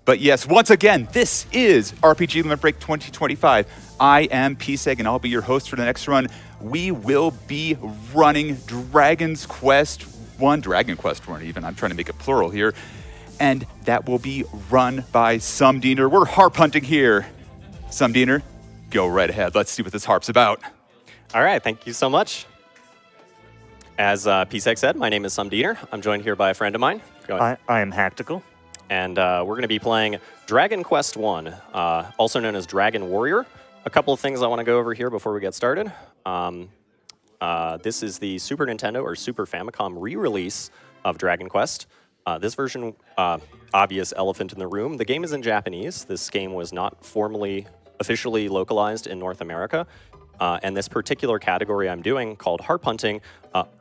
But yes, once again, this is RPG Limit Break 2025. I am PSEG, and I'll be your host for the next run. We will be running Dragon Quest 1 even. I'm trying to make it plural here. And that will be run by SUMDeaner. We're harp hunting here. SUMDeaner, go right ahead. Let's see what this harp's about. All right, thank you so much. As PSEG said, my name is SUMDeaner. I'm joined here by a friend of mine. Go ahead. I am Haktical. And we're going to be playing Dragon Quest 1, also known as Dragon Warrior. A couple of things I want to go over here before we get started. This is the Super Nintendo or Super Famicom re-release of Dragon Quest. This version, obvious elephant in the room, the game is in Japanese. This game was not officially localized in North America. And this particular category I'm doing, called harp hunting,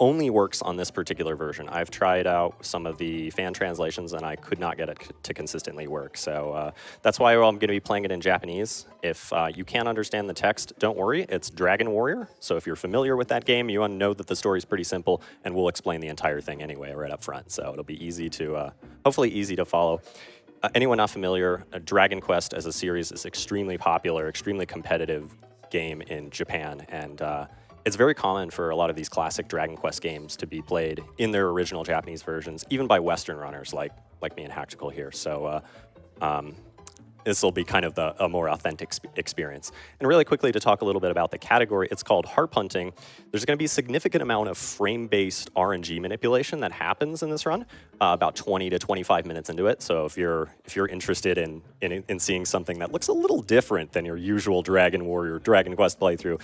only works on this particular version. I've tried out some of the fan translations, and I could not get it to consistently work. So that's why I'm going to be playing it in Japanese. If you can't understand the text, don't worry. It's Dragon Warrior. So if you're familiar with that game, you know that the story is pretty simple, and we'll explain the entire thing anyway right up front. So it'll be easy to, hopefully easy to follow. Anyone not familiar, Dragon Quest as a series is extremely popular, extremely competitive game in Japan, and it's very common for a lot of these classic Dragon Quest games to be played in their original Japanese versions, even by Western runners like me and Haktical here. So this will be kind of a more authentic experience. And really quickly to talk a little bit about the category, it's called harp hunting. There's going to be a significant amount of frame-based RNG manipulation that happens in this run, about 20 to 25 minutes into it. So if you're interested in seeing something that looks a little different than your usual Dragon Warrior, Dragon Quest playthrough,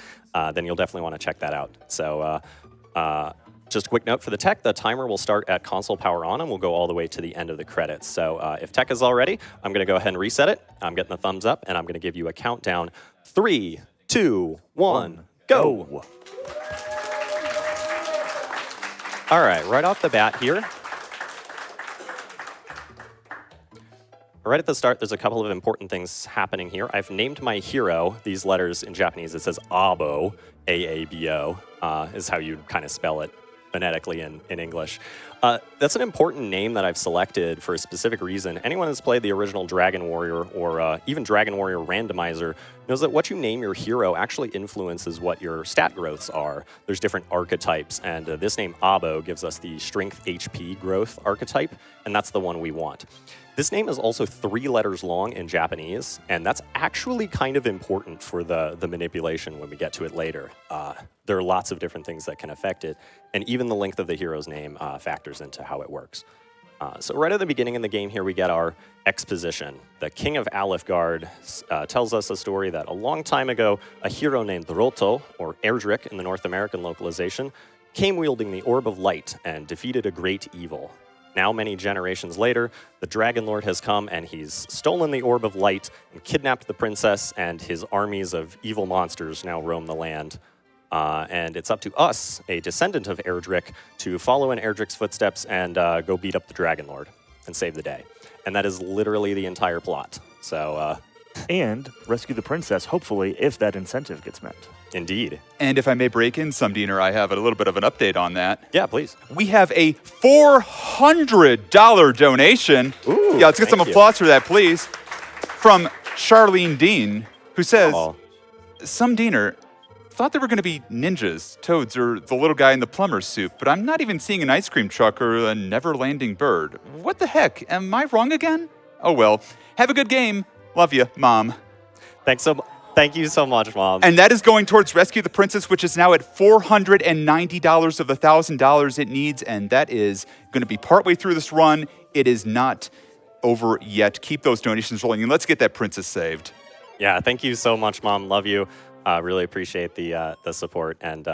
then you'll definitely want to check that out. So just a quick note for the tech, the timer will start at console power on and we'll go all the way to the end of the credits. So if tech is all ready, I'm going to go ahead and reset it. I'm getting the thumbs up, and I'm going to give you a countdown. 3, 2, 1, go! All right, right off the bat here. Right at the start, there's a couple of important things happening here. I've named my hero, these letters in Japanese, it says Abo, A-A-B-O, is how you kind of spell it phonetically in English. That's an important name that I've selected for a specific reason. Anyone who's played the original Dragon Warrior or even Dragon Warrior Randomizer knows that what you name your hero actually influences what your stat growths are. There's different archetypes, and this name Abo gives us the strength HP growth archetype, and that's the one we want. This name is also 3 letters long in Japanese, and that's actually kind of important for the manipulation when we get to it later. There are lots of different things that can affect it, and even the length of the hero's name factors into how it works. So right at the beginning of the game here, we get our exposition. The King of Alefgard tells us a story that a long time ago, a hero named Roto, or Erdrick in the North American localization, came wielding the Orb of Light and defeated a great evil. Now, many generations later, the Dragon Lord has come and he's stolen the Orb of Light and kidnapped the princess, and his armies of evil monsters now roam the land. And it's up to us, a descendant of Erdrick, to follow in Erdrick's footsteps and go beat up the Dragon Lord and save the day. And that is literally the entire plot. So, and rescue the princess, hopefully, if that incentive gets met. Indeed. And if I may break in, SUMDeaner, I have a little bit of an update on that. Yeah, please. We have a $400 donation. Ooh, yeah, let's get some applause for that, please. From Charlene Dean, who says, SUMDeaner, thought there were going to be ninjas, toads, or the little guy in the plumber's suit, but I'm not even seeing an ice cream truck or a never-landing bird. What the heck? Am I wrong again? Oh, well. Have a good game. Love you, Mom. Thank you so much, Mom. And that is going towards Rescue the Princess, which is now at $490 of the $1,000 it needs, and that is going to be partway through this run. It is not over yet. Keep those donations rolling, and let's get that princess saved. Yeah, thank you so much, Mom. Love you. Really appreciate the support. And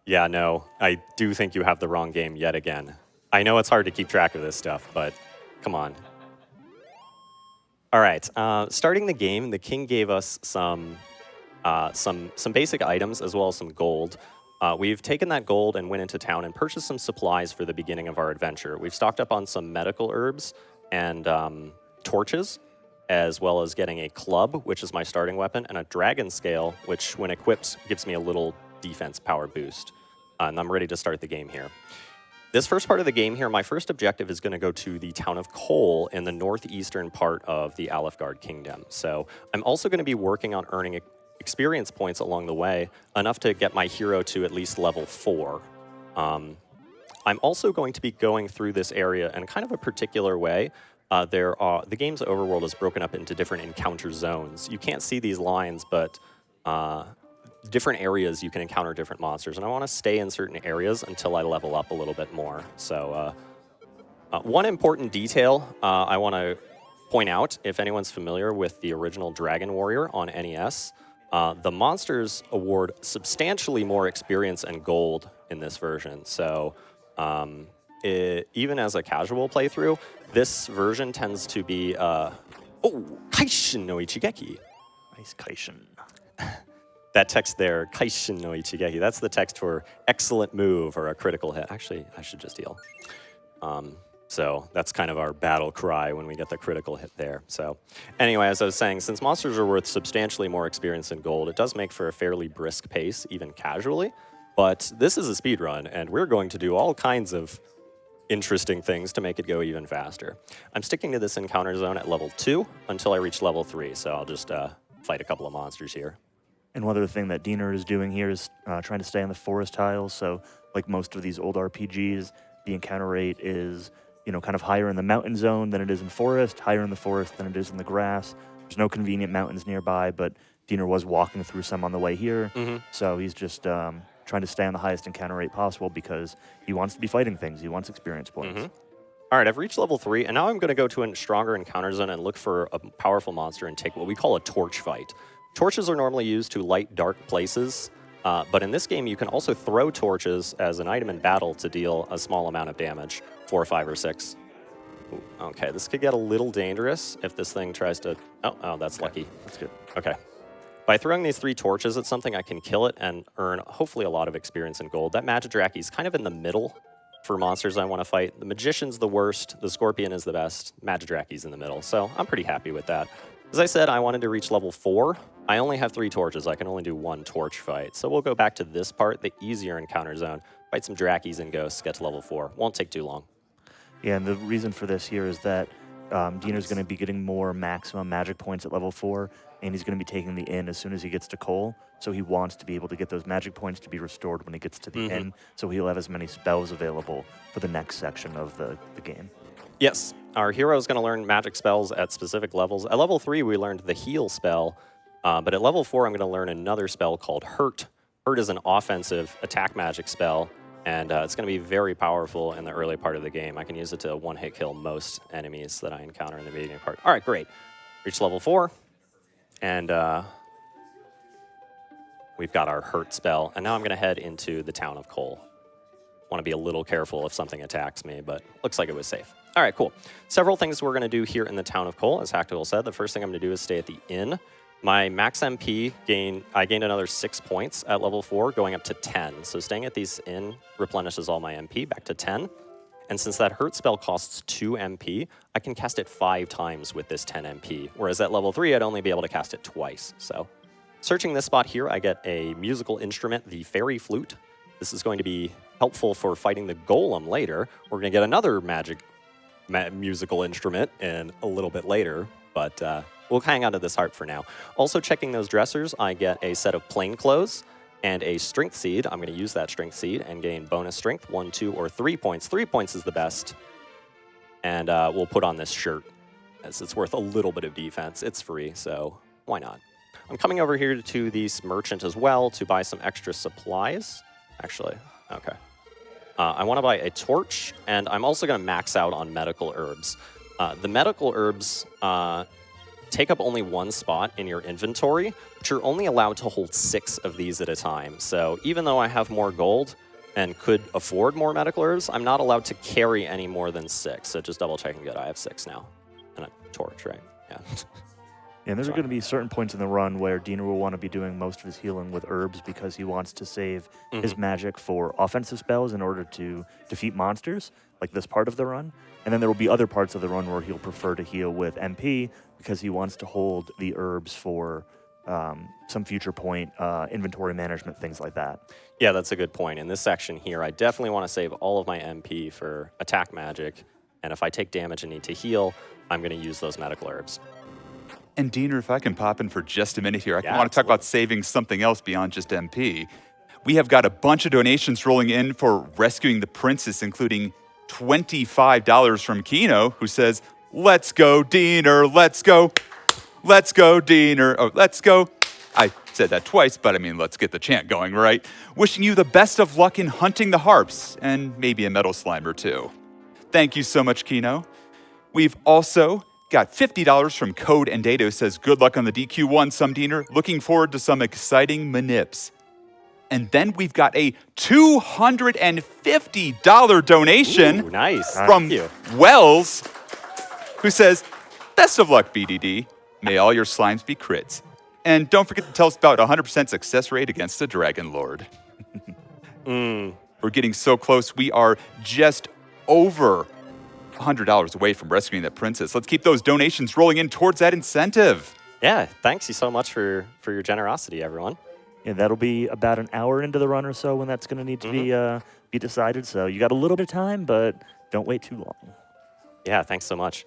yeah, no, I do think you have the wrong game yet again. I know it's hard to keep track of this stuff, but come on. All right, starting the game, the king gave us some basic items as well as some gold. We've taken that gold and went into town and purchased some supplies for the beginning of our adventure. We've stocked up on some medical herbs and torches, as well as getting a club, which is my starting weapon, and a dragon scale, which when equipped gives me a little defense power boost. And I'm ready to start the game here. This first part of the game here, my first objective is going to go to the town of Cole in the northeastern part of the Alefgard Kingdom. So I'm also going to be working on earning experience points along the way, enough to get my hero to at least level 4. I'm also going to be going through this area in kind of a particular way. The game's overworld is broken up into different encounter zones. You can't see these lines, but different areas you can encounter different monsters, and I want to stay in certain areas until I level up a little bit more. So one important detail I want to point out, if anyone's familiar with the original Dragon Warrior on NES, the monsters award substantially more experience and gold in this version. So even as a casual playthrough, this version tends to be Kaishin no Ichigeki. Nice Kaishin. That text there, Kaishin no Ichigeki, that's the text for excellent move or a critical hit. Actually, I should just heal. So that's kind of our battle cry when we get the critical hit there. So anyway, as I was saying, since monsters are worth substantially more experience in gold, it does make for a fairly brisk pace, even casually. But this is a speed run, and we're going to do all kinds of interesting things to make it go even faster. I'm sticking to this encounter zone at level 2 until I reach level 3, so I'll just fight a couple of monsters here. And one other thing that Diener is doing here is trying to stay on the forest tiles. So like most of these old RPGs, the encounter rate is, kind of higher in the mountain zone than it is in forest, higher in the forest than it is in the grass. There's no convenient mountains nearby, but Diener was walking through some on the way here. So he's just trying to stay on the highest encounter rate possible because he wants to be fighting things. He wants experience points. All right, I've reached level 3, and now I'm going to go to a stronger encounter zone and look for a powerful monster and take what we call a torch fight. Torches are normally used to light dark places, but in this game you can also throw torches as an item in battle to deal a small amount of damage, 4, 5, or 6. Ooh, okay, this could get a little dangerous if this thing tries to... Oh, that's lucky. That's good. Okay. By throwing these 3 torches at something, I can kill it and earn hopefully a lot of experience and gold. That Magidraki is kind of in the middle for monsters I want to fight. The Magician's the worst, the Scorpion is the best, Magidraki's in the middle, so I'm pretty happy with that. As I said, I wanted to reach level 4. I only have 3 torches. I can only do 1 torch fight. So we'll go back to this part, the easier encounter zone, fight some Drakis and ghosts, get to level 4. Won't take too long. Yeah, and the reason for this here is that Diener's going to be getting more maximum magic points at level 4, and he's going to be taking the inn as soon as he gets to Cole. So he wants to be able to get those magic points to be restored when he gets to the inn, so he'll have as many spells available for the next section of the game. Yes, our hero is going to learn magic spells at specific levels. At level 3, we learned the heal spell, but at level 4, I'm going to learn another spell called Hurt. Hurt is an offensive attack magic spell, and it's going to be very powerful in the early part of the game. I can use it to one-hit kill most enemies that I encounter in the beginning part. All right, great. Reach level 4, and we've got our Hurt spell, and now I'm going to head into the town of Cole. Want to be a little careful if something attacks me, but looks like it was safe. All right, cool. Several things we're going to do here in the town of Cole, as Haktical said. The first thing I'm going to do is stay at the inn. My max MP, I gained another 6 points at level 4, going up to 10. So staying at these inn replenishes all my MP back to 10. And since that Hurt spell costs 2 MP, I can cast it 5 times with this 10 MP, whereas at level 3, I'd only be able to cast it twice. So searching this spot here, I get a musical instrument, the Fairy Flute. This is going to be helpful for fighting the Golem later. We're going to get another musical instrument in a little bit later, but we'll hang on to this harp for now. Also checking those dressers, I get a set of plain clothes and a strength seed. I'm going to use that strength seed and gain bonus strength, 1, 2, or 3 points. 3 points is the best. And we'll put on this shirt, as it's worth a little bit of defense. It's free, so why not? I'm coming over here to this merchant as well to buy some extra supplies. Actually, okay. I want to buy a torch, and I'm also going to max out on medical herbs. The medical herbs take up only 1 spot in your inventory, but you're only allowed to hold 6 of these at a time. So even though I have more gold and could afford more medical herbs, I'm not allowed to carry any more than 6. So just double checking good. I have 6 now. And a torch, right? Yeah. And there's going to be certain points in the run where Diener will want to be doing most of his healing with herbs because he wants to save his magic for offensive spells in order to defeat monsters, like this part of the run. And then there will be other parts of the run where he'll prefer to heal with MP because he wants to hold the herbs for some future point, inventory management, things like that. Yeah, that's a good point. In this section here, I definitely want to save all of my MP for attack magic, and if I take damage and need to heal, I'm going to use those medical herbs. And Diener, if I can pop in for just a minute here, I Yeah, want to talk about saving something else beyond just MP. We have got a bunch of donations rolling in for rescuing the princess, including $25 from Kino, who says, "Let's go, Diener, let's go. Let's go, Diener. Oh, let's go." I said that twice, but I mean, let's get the chant going, right? Wishing you the best of luck in hunting the harps, and maybe a metal slime or two. Thank you so much, Kino. We've also got $50 from Code and Data, who says, "Good luck on the DQ1, SUMDeaner. Looking forward to some exciting manips." And then we've got a $250 donation Ooh, nice. from Thank you. Wells, who says, "Best of luck, BDD. May all your slimes be crits. And don't forget to tell us about 100% success rate against the Dragon Lord." We're getting so close. We are just over $100 away from rescuing that princess. Let's keep those donations rolling in towards that incentive. Yeah, thanks you so much for your generosity, everyone. Yeah, that'll be about an hour into the run or so when that's going to need to be decided. So you got a little bit of time, but don't wait too long. Yeah, thanks so much.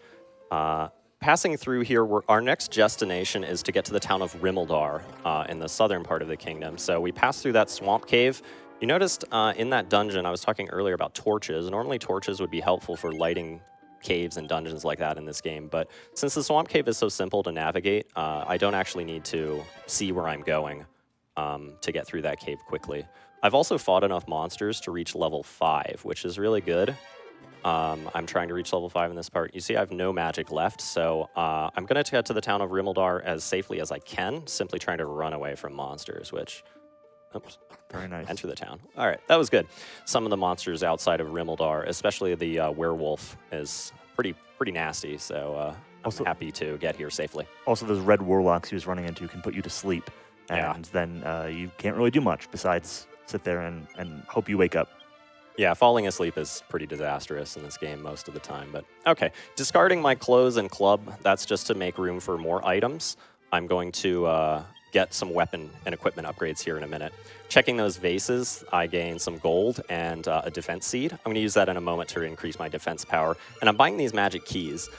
Passing through here, our next destination is to get to the town of Rimeldar in the southern part of the kingdom. So we pass through that swamp cave. You noticed in that dungeon, I was talking earlier about torches. Normally torches would be helpful for lighting caves and dungeons like that in this game. But since the swamp cave is so simple to navigate, I don't actually need to see where I'm going to get through that cave quickly. I've also fought enough monsters to reach level 5, which is really good. I'm trying to reach level 5 in this part. You see, I have no magic left, so I'm going to get to the town of Rimeldar as safely as I can, simply trying to run away from monsters, which... Oops. Very nice. Enter the town. All right, that was good. Some of the monsters outside of Rimeldar, especially the werewolf, is pretty nasty, so I'm happy to get here safely. Also, those red warlocks he was running into can put you to sleep, and then you can't really do much besides sit there and hope you wake up. Yeah, falling asleep is pretty disastrous in this game most of the time, but okay. Discarding my clothes and club, that's just to make room for more items. I'm going to get some weapon and equipment upgrades here in a minute. Checking those vases, I gain some gold and a defense seed. I'm going to use that in a moment to increase my defense power. And I'm buying these magic keys.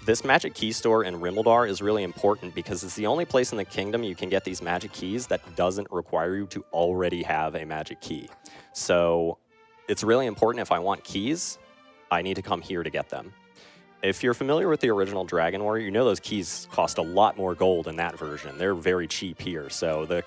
This magic key store in Rimeldar is really important because it's the only place in the kingdom you can get these magic keys that doesn't require you to already have a magic key. So it's really important. If I want keys, I need to come here to get them. If you're familiar with the original Dragon Warrior, you know those keys cost a lot more gold in that version. They're very cheap here. So the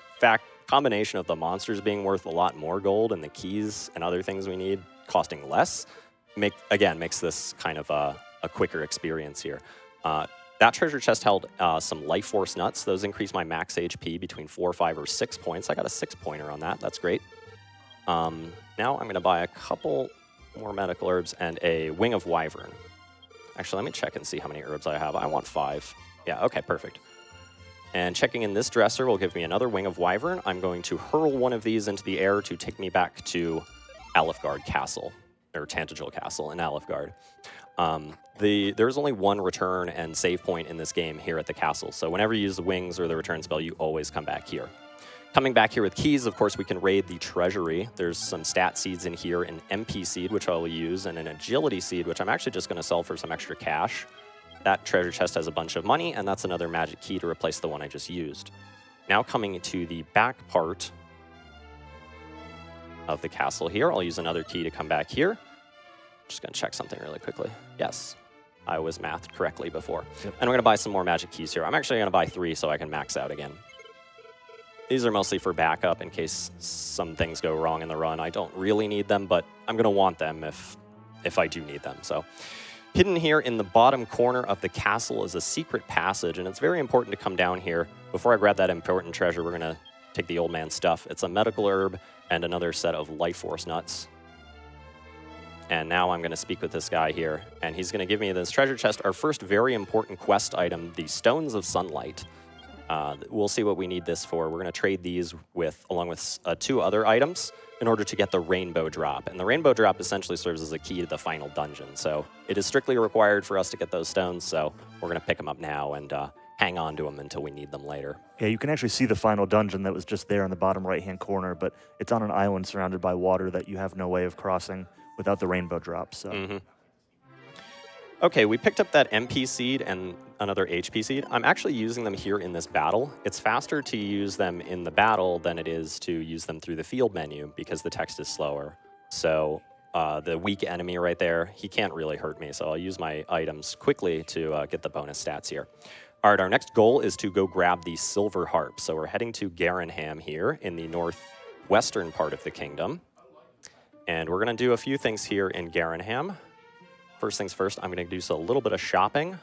combination of the monsters being worth a lot more gold and the keys and other things we need costing less, makes this kind of a quicker experience here. That treasure chest held some life force nuts. Those increase my max HP between 4, 5, or 6 points. I got a 6-pointer on that. That's great. Now I'm going to buy a couple more medical herbs and a wing of wyvern. Actually, let me check and see how many herbs I have. I want 5. Yeah, okay, perfect. And checking in this dresser will give me another wing of wyvern. I'm going to hurl one of these into the air to take me back to Alifgard Castle, or Tantagel Castle in Alifgard. There's only one return and save point in this game here at the castle, so whenever you use the wings or the return spell, you always come back here. Coming back here with keys, of course, we can raid the treasury. There's some stat seeds in here, an MP seed, which I will use, and an agility seed, which I'm actually just going to sell for some extra cash. That treasure chest has a bunch of money, and that's another magic key to replace the one I just used. Now coming to the back part of the castle here, I'll use another key to come back here. Just going to check something really quickly. Yes, I was mathed correctly before. Yep. And we're going to buy some more magic keys here. I'm actually going to buy 3 so I can max out again. These are mostly for backup in case some things go wrong in the run. I don't really need them, but I'm going to want them if I do need them. So, hidden here in the bottom corner of the castle is a secret passage, and it's very important to come down here. Before I grab that important treasure, we're going to take the old man's stuff. It's a medical herb and another set of life force nuts. And now I'm going to speak with this guy here, and he's going to give me this treasure chest, our first very important quest item, the Stones of Sunlight. We'll see what we need this for. We're going to trade these along with 2 other items in order to get the rainbow drop. And the rainbow drop essentially serves as a key to the final dungeon. So it is strictly required for us to get those stones. So we're going to pick them up now and hang on to them until we need them later. Yeah, you can actually see the final dungeon that was just there in the bottom right-hand corner, but it's on an island surrounded by water that you have no way of crossing without the rainbow drops. So. Okay, we picked up that MP seed and another HP seed. I'm actually using them here in this battle. It's faster to use them in the battle than it is to use them through the field menu because the text is slower. So the weak enemy right there, he can't really hurt me, so I'll use my items quickly to get the bonus stats here. All right, our next goal is to go grab the silver harp. So we're heading to Garenham here in the northwestern part of the kingdom. And we're going to do a few things here in Garenham. First things first, I'm going to do a little bit of shopping.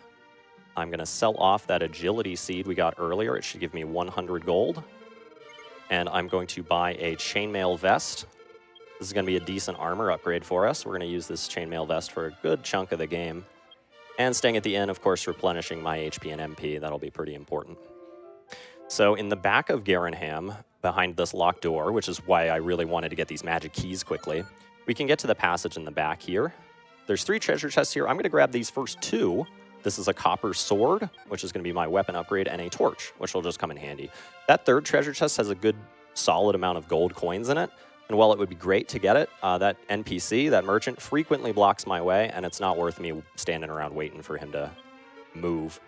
I'm going to sell off that agility seed we got earlier. It should give me 100 gold. And I'm going to buy a chainmail vest. This is going to be a decent armor upgrade for us. We're going to use this chainmail vest for a good chunk of the game. And staying at the inn, of course, replenishing my HP and MP. That'll be pretty important. So in the back of Garenham, behind this locked door, which is why I really wanted to get these magic keys quickly, we can get to the passage in the back here. There's 3 treasure chests here. I'm going to grab these first 2. This is a copper sword, which is going to be my weapon upgrade, and a torch, which will just come in handy. That 3rd treasure chest has a good, solid amount of gold coins in it. And while it would be great to get it, that NPC, that merchant, frequently blocks my way, and it's not worth me standing around waiting for him to move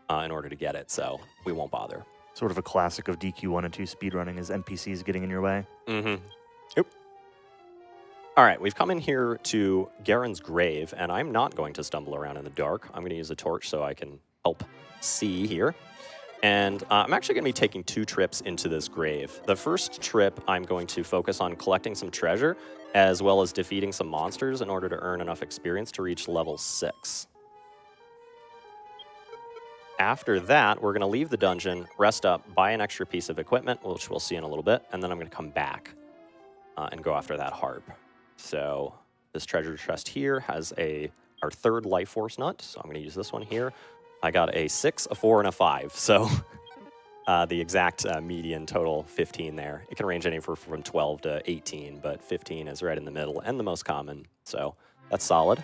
in order to get it, so we won't bother. Sort of a classic of DQ1 and 2 speedrunning is NPCs getting in your way. Yep. All right, we've come in here to Garen's grave, and I'm not going to stumble around in the dark. I'm going to use a torch so I can help see here. And I'm actually going to be taking 2 trips into this grave. The first trip, I'm going to focus on collecting some treasure, as well as defeating some monsters in order to earn enough experience to reach level 6. After that, we're going to leave the dungeon, rest up, buy an extra piece of equipment, which we'll see in a little bit, and then I'm going to come back and go after that harp. So this treasure chest here has our 3rd life force nut, so I'm going to use this one here. I got a 6, a 4, and a 5, so the exact median total 15 there. It can range anywhere from 12 to 18, but 15 is right in the middle and the most common, so that's solid.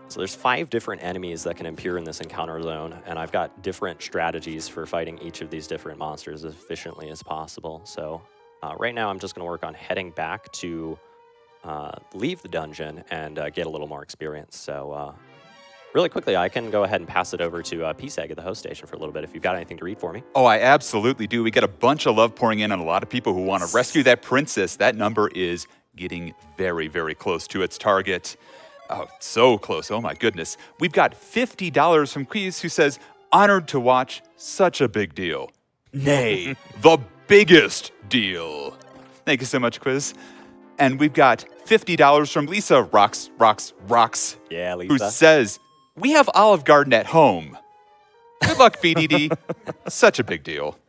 So there's 5 different enemies that can appear in this encounter zone, and I've got different strategies for fighting each of these different monsters as efficiently as possible. So right now I'm just going to work on heading back to leave the dungeon and get a little more experience. So really quickly, I can go ahead and pass it over to PSEG at the host station for a little bit if you've got anything to read for me. Oh, I absolutely do. We got a bunch of love pouring in on a lot of people who want to rescue that princess. That number is getting very, very close to its target. Oh, so close. Oh, my goodness. We've got $50 from Quiz, who says, honored to watch, such a big deal. Nay, the biggest deal. Thank you so much, Quiz. And we've got $50 from Lisa Rocks, Yeah, Lisa. who says, we have Olive Garden at home. Good luck, BDD. Such a big deal.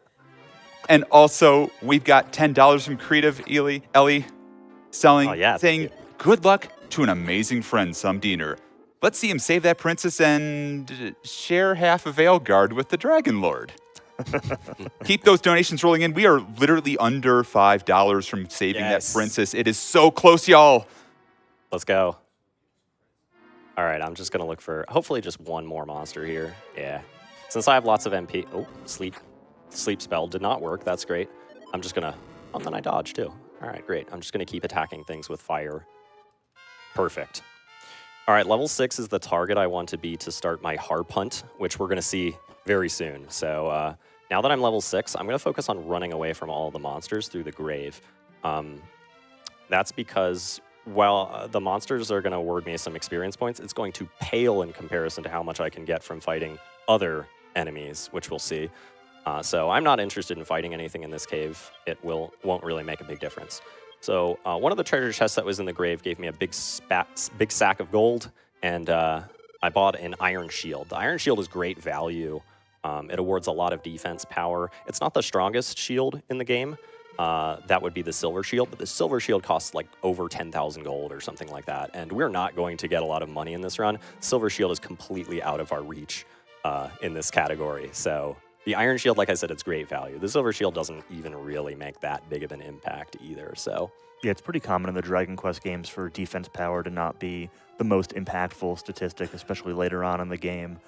And also, we've got $10 from Creative Ellie saying, good luck to an amazing friend, SUMDeaner. Let's see him save that princess and share half of Veilguard with the Dragon Lord. Keep those donations rolling in. We are literally under $5 from saving that princess. It is so close, y'all. Let's go. All right, I'm just going to look for hopefully just one more monster here. Yeah. Since I have lots of MP. Oh, sleep spell did not work. That's great. I'm just going to. Oh, then I dodged too. All right, great. I'm just going to keep attacking things with fire. Perfect. All right, level 6 is the target I want to be to start my harp hunt, which we're going to see very soon. So now that I'm level 6, I'm going to focus on running away from all the monsters through the grave. That's because while the monsters are going to award me some experience points, it's going to pale in comparison to how much I can get from fighting other enemies, which we'll see. So I'm not interested in fighting anything in this cave. It won't really make a big difference. So one of the treasure chests that was in the grave gave me a big sack of gold, and I bought an iron shield. The iron shield is great value. It awards a lot of defense power. It's not the strongest shield in the game. That would be the silver shield, but the silver shield costs like over 10,000 gold or something like that, and we're not going to get a lot of money in this run. Silver shield is completely out of our reach in this category. So the iron shield, like I said, it's great value. The silver shield doesn't even really make that big of an impact either. So yeah, it's pretty common in the Dragon Quest games for defense power to not be the most impactful statistic, especially later on in the game.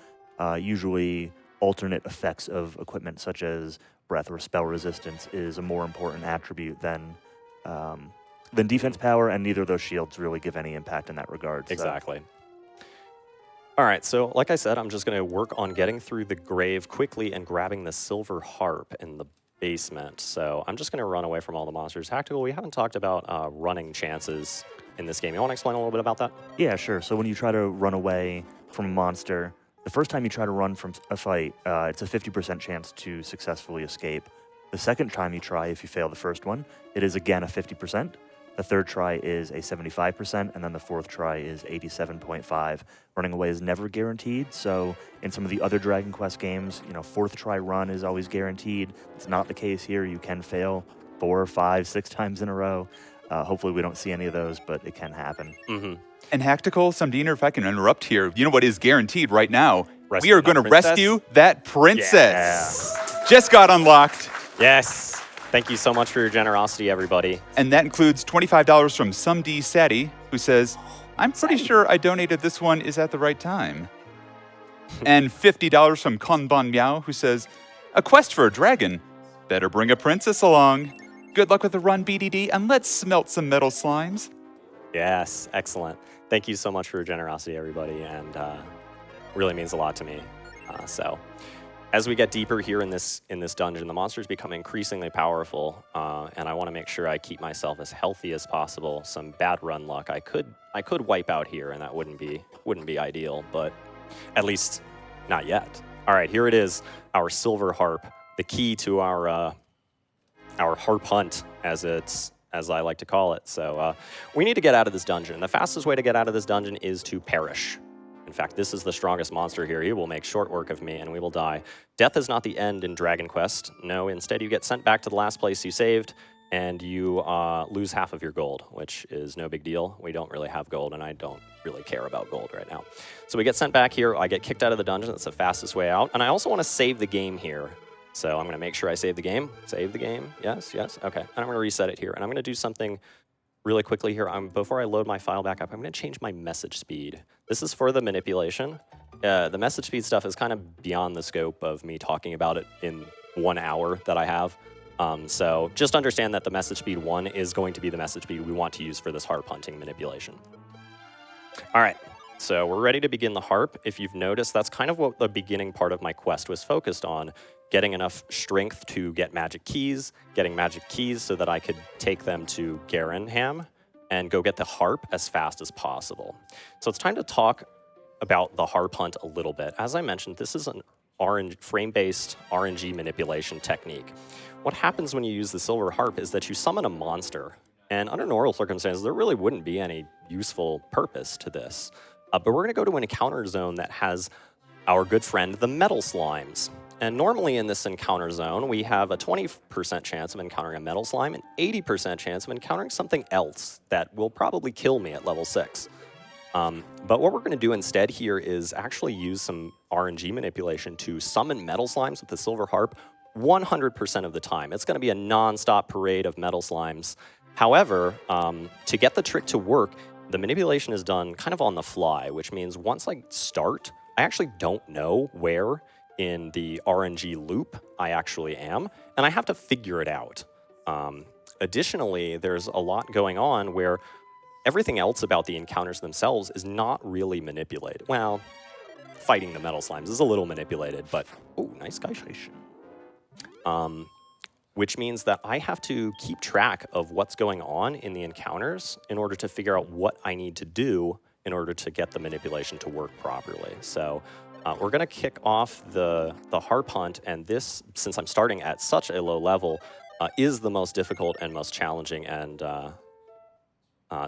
Usually alternate effects of equipment such as breath or spell resistance is a more important attribute than defense power, and neither of those shields really give any impact in that regard. So. Exactly. All right, so like I said, I'm just going to work on getting through the grave quickly and grabbing the silver harp in the basement. So I'm just going to run away from all the monsters. Haktical, we haven't talked about running chances in this game. You want to explain a little bit about that? Yeah, sure. So when you try to run away from a monster, the first time you try to run from a fight, it's a 50% chance to successfully escape. The second time you try, if you fail the first one, it is again a 50%. The third try is a 75%, and then the fourth try is 87.5. Running away is never guaranteed, so in some of the other Dragon Quest games, fourth try run is always guaranteed. It's not the case here. You can fail 4, 5, 6 times in a row. Hopefully we don't see any of those, but it can happen. Mm-hmm. And Haktical, SUMDeaner, if I can interrupt here, you know what is guaranteed right now? Rescue we are going to that princess? rescue that princess. Yes. Just got unlocked. Yes. Thank you so much for your generosity, everybody. And that includes $25 from SUMDeaner, who says, I'm pretty sure I donated this one is at the right time. And $50 from Konban Miao, who says, a quest for a dragon. Better bring a princess along. Good luck with the run, BDD, and let's smelt some metal slimes. Yes, excellent. Thank you so much for your generosity, everybody, and really means a lot to me. So, as we get deeper here in this dungeon, the monsters become increasingly powerful, and I want to make sure I keep myself as healthy as possible. Some bad run luck, I could wipe out here, and that wouldn't be ideal, but at least not yet. All right, here it is, our silver harp, the key to our harp hunt, as I like to call it. So we need to get out of this dungeon. The fastest way to get out of this dungeon is to perish. In fact, this is the strongest monster here. He will make short work of me, and we will die. Death is not the end in Dragon Quest. No, instead you get sent back to the last place you saved, and you lose half of your gold, which is no big deal. We don't really have gold, and I don't really care about gold right now. So we get sent back here. I get kicked out of the dungeon. That's the fastest way out. And I also want to save the game here. So I'm going to make sure I save the game. Save the game. Yes, yes. Okay. And I'm going to reset it here. And I'm going to do something really quickly here. Before I load my file back up, I'm going to change my message speed. This is for the manipulation. The message speed stuff is kind of beyond the scope of me talking about it in 1 hour that I have. So just understand that the message speed 1 is going to be the message speed we want to use for this harp hunting manipulation. All right. So we're ready to begin the harp. If you've noticed, that's kind of what the beginning part of my quest was focused on. Getting enough strength to get magic keys, getting magic keys so that I could take them to Garenham and go get the harp as fast as possible. So it's time to talk about the harp hunt a little bit. As I mentioned, this is an frame-based RNG manipulation technique. What happens when you use the silver harp is that you summon a monster. And under normal circumstances, there really wouldn't be any useful purpose to this. But we're going to go to an encounter zone that has our good friend, the metal slimes. And normally in this encounter zone, we have a 20% chance of encountering a metal slime and 80% chance of encountering something else that will probably kill me at level 6. But what we're going to do instead here is actually use some RNG manipulation to summon metal slimes with the silver harp 100% of the time. It's going to be a non-stop parade of metal slimes. However, to get the trick to work, the manipulation is done kind of on the fly, which means once I start, I actually don't know where in the RNG loop I actually am, and I have to figure it out. Additionally, there's a lot going on where everything else about the encounters themselves is not really manipulated. Well, fighting the metal slimes is a little manipulated, but oh, nice guy. Which means that I have to keep track of what's going on in the encounters in order to figure out what I need to do in order to get the manipulation to work properly. So we're going to kick off the harp hunt, and this, since I'm starting at such a low level, is the most difficult and most challenging and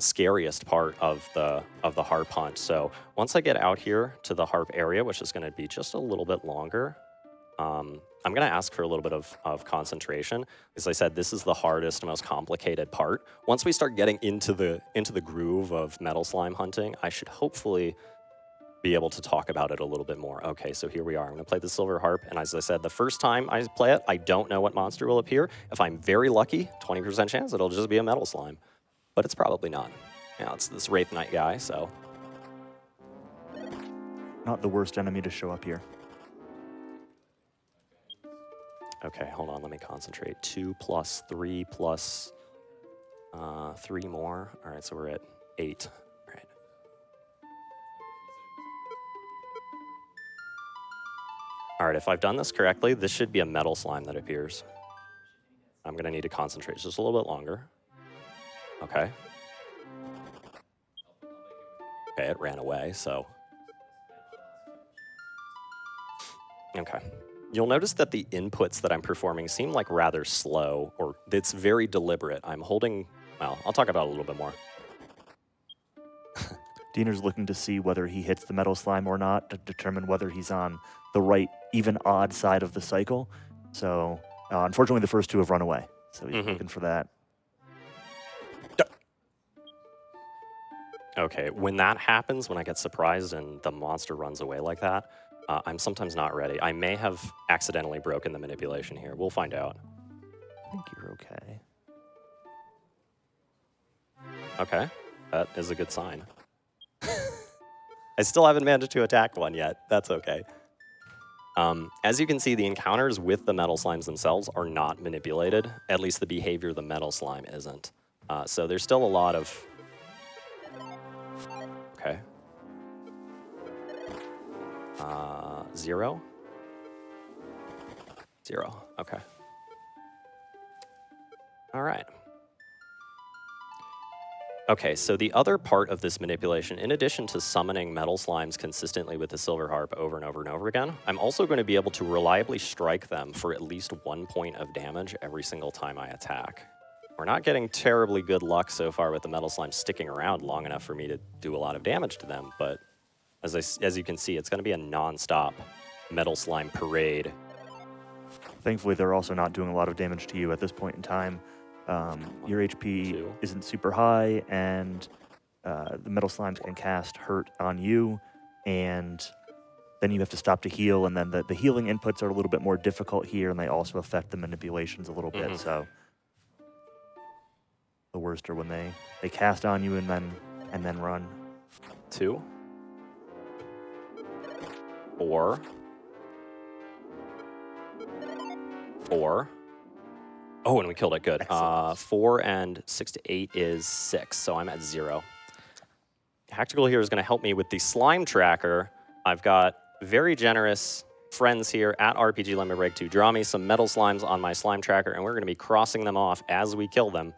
scariest part of the harp hunt. So once I get out here to the harp area, which is going to be just a little bit longer, I'm going to ask for a little bit of concentration. As I said, this is the hardest, most complicated part. Once we start getting into the groove of metal slime hunting, I should hopefully be able to talk about it a little bit more. Okay, so here we are. I'm going to play the silver harp, and as I said, the first time I play it, I don't know what monster will appear. If I'm very lucky, 20% chance it'll just be a metal slime, but it's probably not. Yeah, it's this Wraith Knight guy, so. not the worst enemy to show up here. Okay, hold on, let me concentrate. 2 plus 3 plus 3 more. All right, so we're at 8. All right. All right, if I've done this correctly, this should be a metal slime that appears. I'm gonna need to concentrate just a little bit longer. Okay. Okay, it ran away, so. Okay. You'll notice that the inputs that I'm performing seem like rather slow, or it's very deliberate. I'm holding, well, I'll talk about it a little bit more. Diener's looking to see whether he hits the metal slime or not to determine whether he's on the right, even odd side of the cycle. So, unfortunately, the first two have run away. So he's looking for that. Okay, when that happens, when I get surprised and the monster runs away like that, I'm sometimes not ready. I may have accidentally broken the manipulation here. We'll find out. I think you're okay. Okay, that is a good sign. I still haven't managed to attack one yet. That's okay. As you can see, the encounters with the metal slimes themselves are not manipulated. At least the behavior of the metal slime isn't. So there's still a lot of... Okay. 0? 0, okay. All right. Okay, so the other part of this manipulation, in addition to summoning metal slimes consistently with the silver harp over and over and over again, I'm also going to be able to reliably strike them for at least 1 point of damage every single time I attack. We're not getting terribly good luck so far with the metal slimes sticking around long enough for me to do a lot of damage to them, but as you can see, it's going to be a non-stop metal slime parade. Thankfully, they're also not doing a lot of damage to you at this point in time. Your HP isn't super high, and the metal slimes can cast hurt on you, and then you have to stop to heal, and then the healing inputs are a little bit more difficult here, and they also affect the manipulations a little bit, so the worst are when they cast on you and then run. 2. 4. 4. Oh, and we killed it. Good. 4 and 6 to 8 is 6, so I'm at 0. Haktical here is going to help me with the slime tracker. I've got very generous friends here at RPG Limit Break to draw me some metal slimes on my slime tracker, and we're going to be crossing them off as we kill them.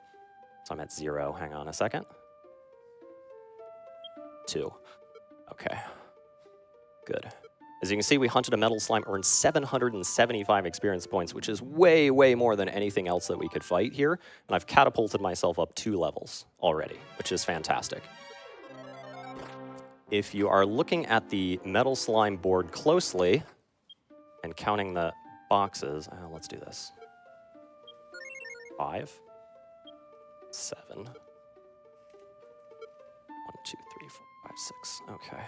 So I'm at 0. Hang on a second. 2. Okay. Good. As you can see, we hunted a metal slime, earned 775 experience points, which is way, way more than anything else that we could fight here. And I've catapulted myself up 2 levels already, which is fantastic. If you are looking at the metal slime board closely and counting the boxes, let's do this. 5, 7, 1, 2, 3, 4, 5, 6. Okay.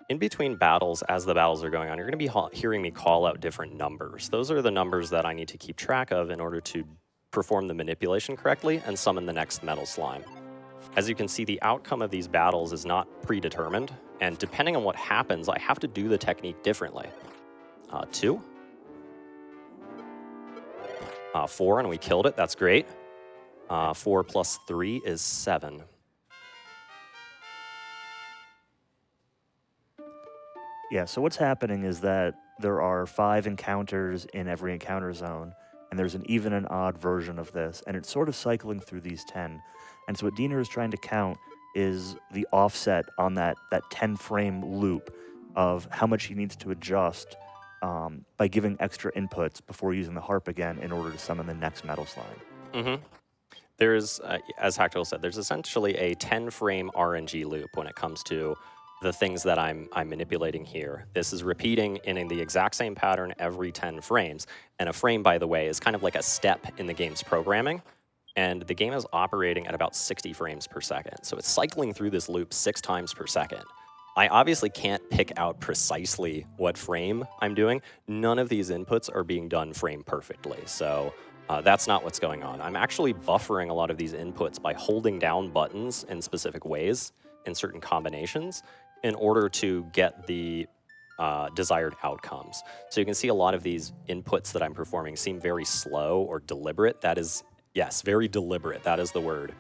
In between battles, as the battles are going on, you're going to be hearing me call out different numbers. Those are the numbers that I need to keep track of in order to perform the manipulation correctly and summon the next metal slime. As you can see, the outcome of these battles is not predetermined, and depending on what happens, I have to do the technique differently. 2. 4, and we killed it. That's great. 4 plus 3 is 7. Yeah, so what's happening is that there are 5 encounters in every encounter zone, and there's an even and odd version of this, and it's sort of cycling through these 10. And so what Diener is trying to count is the offset on that 10-frame loop of how much he needs to adjust by giving extra inputs before using the harp again in order to summon the next metal slime. There's, as Haktical said, there's essentially a 10-frame RNG loop when it comes to the things that I'm manipulating here. This is repeating in the exact same pattern every 10 frames. And a frame, by the way, is kind of like a step in the game's programming. And the game is operating at about 60 frames per second. So it's cycling through this loop 6 times per second. I obviously can't pick out precisely what frame I'm doing. None of these inputs are being done frame perfectly. So that's not what's going on. I'm actually buffering a lot of these inputs by holding down buttons in specific ways in certain combinations. in order to get the desired outcomes. So you can see a lot of these inputs that I'm performing seem very slow or deliberate. That is, yes, very deliberate. That is the word.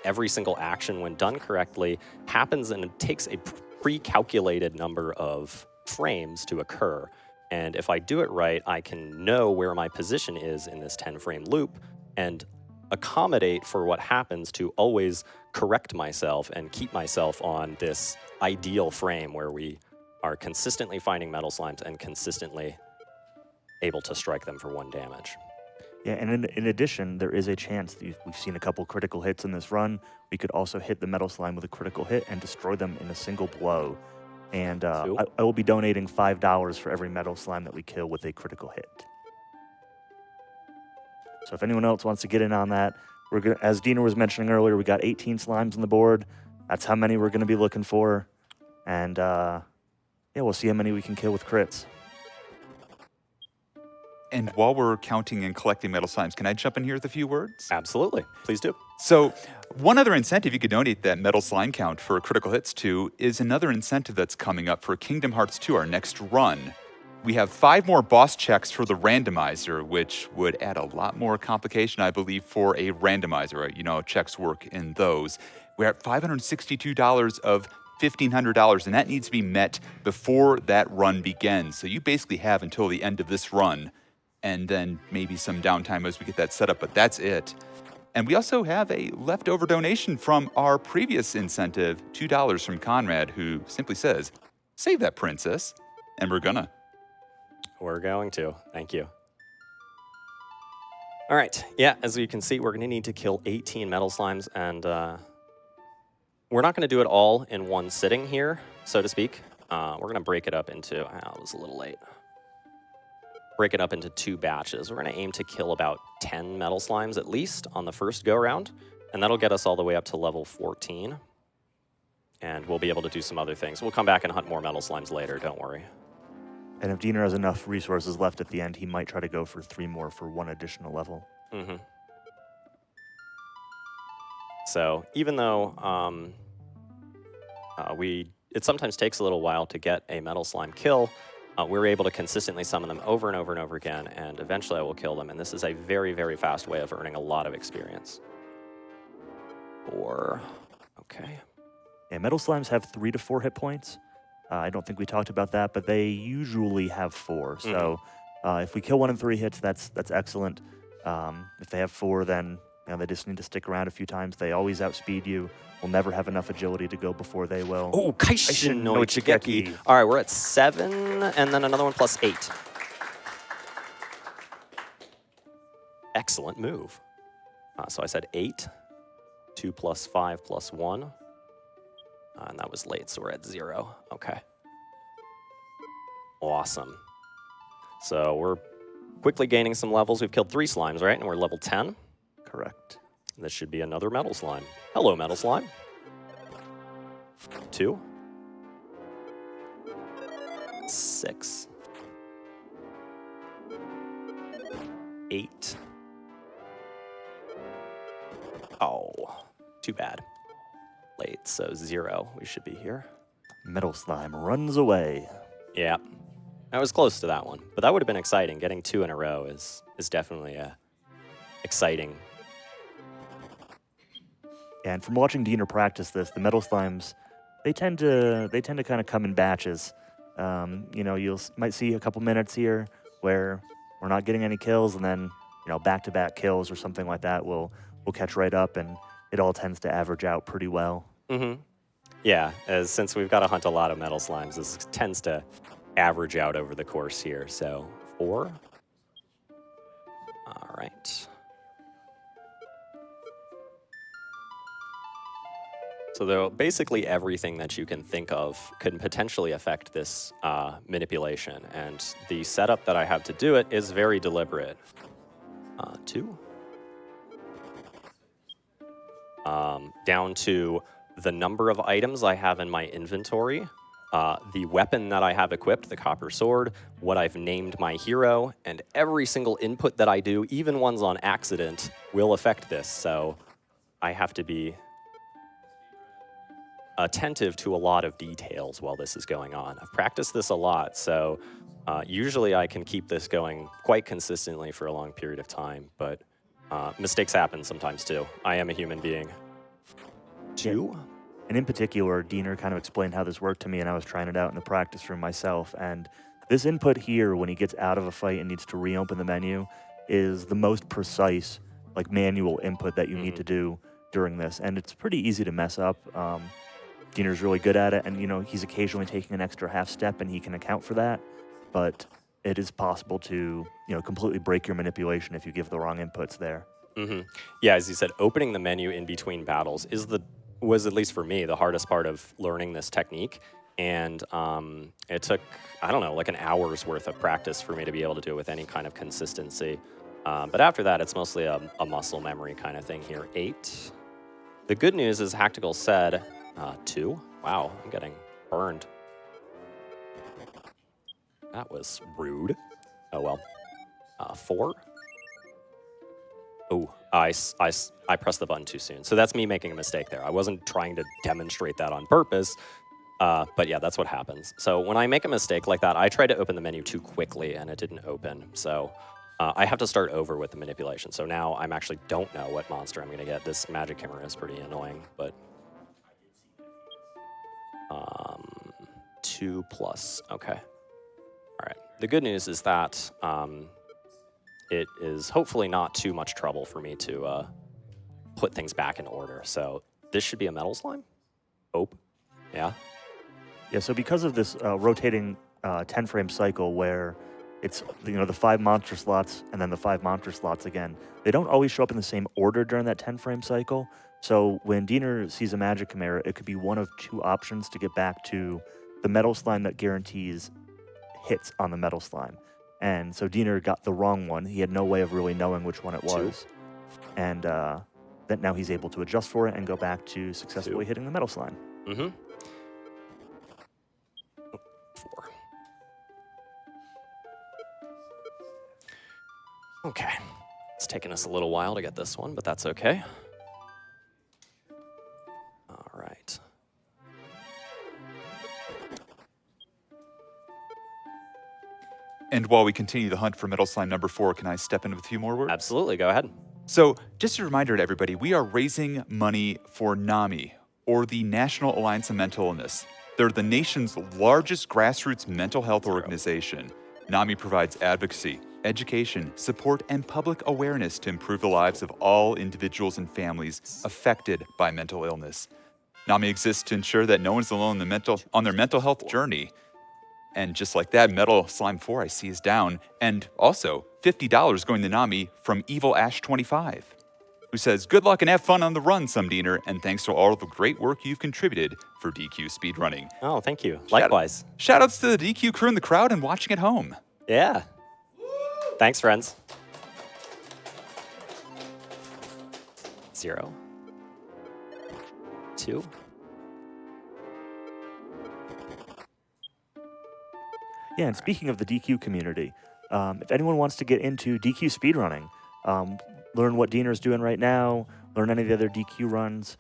Every single action, when done correctly, happens and it takes a pre-calculated number of frames to occur. And if I do it right, I can know where my position is in this 10-frame loop and accommodate for what happens to always correct myself and keep myself on this ideal frame where we are consistently finding metal slimes and consistently able to strike them for 1 damage. Yeah, and in addition, there is a chance that we've seen a couple critical hits in this run. We could also hit the metal slime with a critical hit and destroy them in a single blow. And I will be donating $5 for every metal slime that we kill with a critical hit. So if anyone else wants to get in on that, we're gonna, as Diener was mentioning earlier, we got 18 slimes on the board. That's how many we're going to be looking for. And yeah, we'll see how many we can kill with crits. And while we're counting and collecting metal slimes, can I jump in here with a few words? Absolutely. Please do. So one other incentive you could donate that metal slime count for critical hits to is another incentive that's coming up for Kingdom Hearts 2, our next run. We have 5 more boss checks for the randomizer, which would add a lot more complication, I believe, for a randomizer. You know how checks work in those. We're at $562 of $1,500, and that needs to be met before that run begins. So you basically have until the end of this run, and then maybe some downtime as we get that set up, but that's it. And we also have a leftover donation from our previous incentive, $2 from Conrad, who simply says, "Save that princess," and we're gonna. We're going to. Thank you. All right. Yeah, as you can see, we're going to need to kill 18 metal slimes, and we're not going to do it all in one sitting here, so to speak. We're going to break it up into, it was a little late. Break it up into 2 batches. We're going to aim to kill about 10 metal slimes at least on the first go-around, and that'll get us all the way up to level 14. And we'll be able to do some other things. We'll come back and hunt more metal slimes later, don't worry. And if Diener has enough resources left at the end, he might try to go for 3 more for 1 additional level. Mm-hmm. So even though it sometimes takes a little while to get a metal slime kill, we're able to consistently summon them over and over and over again, and eventually I will kill them. And this is a very, very fast way of earning a lot of experience. 4. Okay. Yeah, metal slimes have 3 to 4 hit points. I don't think we talked about that, but they usually have 4. So if we kill 1 in 3 hits, that's excellent. If they have 4, then they just need to stick around a few times. They always outspeed you. We'll never have enough agility to go before they will. Oh, Kaishin no Ichigeki. All right, we're at 7, and then another one plus 8. Excellent move. So I said 8, 2 plus 5 plus 1. And that was late, so we're at 0. Okay. Awesome. So we're quickly gaining some levels. We've killed 3 slimes, right? And we're level 10. Correct. This should be another metal slime. Hello, metal slime. 2. 6. 8. Oh, too bad. Late, so 0. We should be here. Metal slime runs away. Yeah, I was close to that one, but that would have been exciting. Getting 2 in a row is definitely exciting. And from watching Diener practice this, the metal slimes, they tend to kind of come in batches. You might see a couple minutes here where we're not getting any kills, and then back-to-back kills or something like that will catch right up, and it all tends to average out pretty well. Mm-hmm. Yeah, since we've got to hunt a lot of metal slimes, this tends to average out over the course here. So 4. All right. So basically everything that you can think of could potentially affect this manipulation. And the setup that I have to do it is very deliberate. 2. Down to the number of items I have in my inventory, the weapon that I have equipped, the copper sword, what I've named my hero, and every single input that I do, even ones on accident, will affect this. So I have to be attentive to a lot of details while this is going on. I've practiced this a lot, so usually I can keep this going quite consistently for a long period of time, but mistakes happen sometimes too. I am a human being. 2? Yeah. And in particular, Diener kind of explained how this worked to me, and I was trying it out in the practice room myself. And this input here, when he gets out of a fight and needs to reopen the menu, is the most precise, like, manual input that you need to do during this. And it's pretty easy to mess up. Diener's really good at it, and, you know, he's occasionally taking an extra half step, and he can account for that. But it is possible to, you know, completely break your manipulation if you give the wrong inputs there. Yeah, as you said, opening the menu in between battles was, at least for me, the hardest part of learning this technique. And it took, I don't know, like an hour's worth of practice for me to be able to do it with any kind of consistency. But after that, it's mostly a muscle memory kind of thing here. 8. The good news is Haktical said 2. Wow, I'm getting burned. That was rude. Oh, well. 4. Oh, I pressed the button too soon. So that's me making a mistake there. I wasn't trying to demonstrate that on purpose. But yeah, that's what happens. So when I make a mistake like that, I try to open the menu too quickly and it didn't open. So I have to start over with the manipulation. So now I'm actually don't know what monster I'm going to get. This magic hammer is pretty annoying, but 2 plus. Okay. All right. The good news is that it is hopefully not too much trouble for me to put things back in order. So this should be a metal slime? Hope. Yeah. Yeah, so because of this rotating 10-frame cycle where it's, you know, the 5 monster slots and then the 5 monster slots again, they don't always show up in the same order during that 10-frame cycle. So when Diener sees a magic chimera, it could be one of 2 options to get back to the metal slime that guarantees hits on the metal slime. And so Diener got the wrong one. He had no way of really knowing which one it was. 2. And that now he's able to adjust for it and go back to successfully 2. hitting the metal slime. 4. Okay. It's taken us a little while to get this one, but that's okay. All right. And while we continue the hunt for metal slime number 4, can I step in with a few more words? Absolutely. Go ahead. So, just a reminder to everybody, we are raising money for NAMI, or the National Alliance on Mental Illness. They're the nation's largest grassroots mental health organization. NAMI provides advocacy, education, support, and public awareness to improve the lives of all individuals and families affected by mental illness. NAMI exists to ensure that no one's alone on their mental health journey. And just like that, Metal Slime 4 I see is down. And also, $50 going to NAMI from Evil Ash 25, who says, good luck and have fun on the run, SUMDeaner, and thanks for all of the great work you've contributed for DQ speedrunning. Oh, thank you. Likewise. Shoutouts to the DQ crew in the crowd and watching at home. Yeah. Thanks, friends. 0. 2. Yeah, and speaking of the DQ community, if anyone wants to get into DQ speedrunning, learn what Diener's doing right now, learn any of the other DQ runs,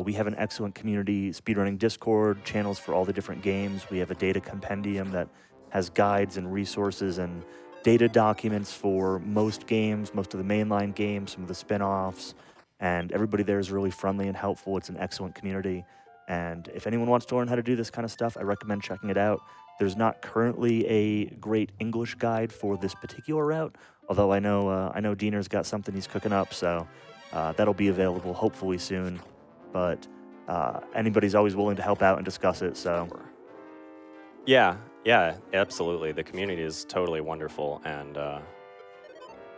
we have an excellent community speedrunning Discord, channels for all the different games. We have a data compendium that has guides and resources and data documents for most games, most of the mainline games, some of the spin-offs, and everybody there is really friendly and helpful. It's an excellent community, and if anyone wants to learn how to do this kind of stuff, I recommend checking it out. There's not currently a great English guide for this particular route, although I know Diener's got something he's cooking up, so that'll be available hopefully soon. But anybody's always willing to help out and discuss it, so. Yeah, absolutely. The community is totally wonderful, and a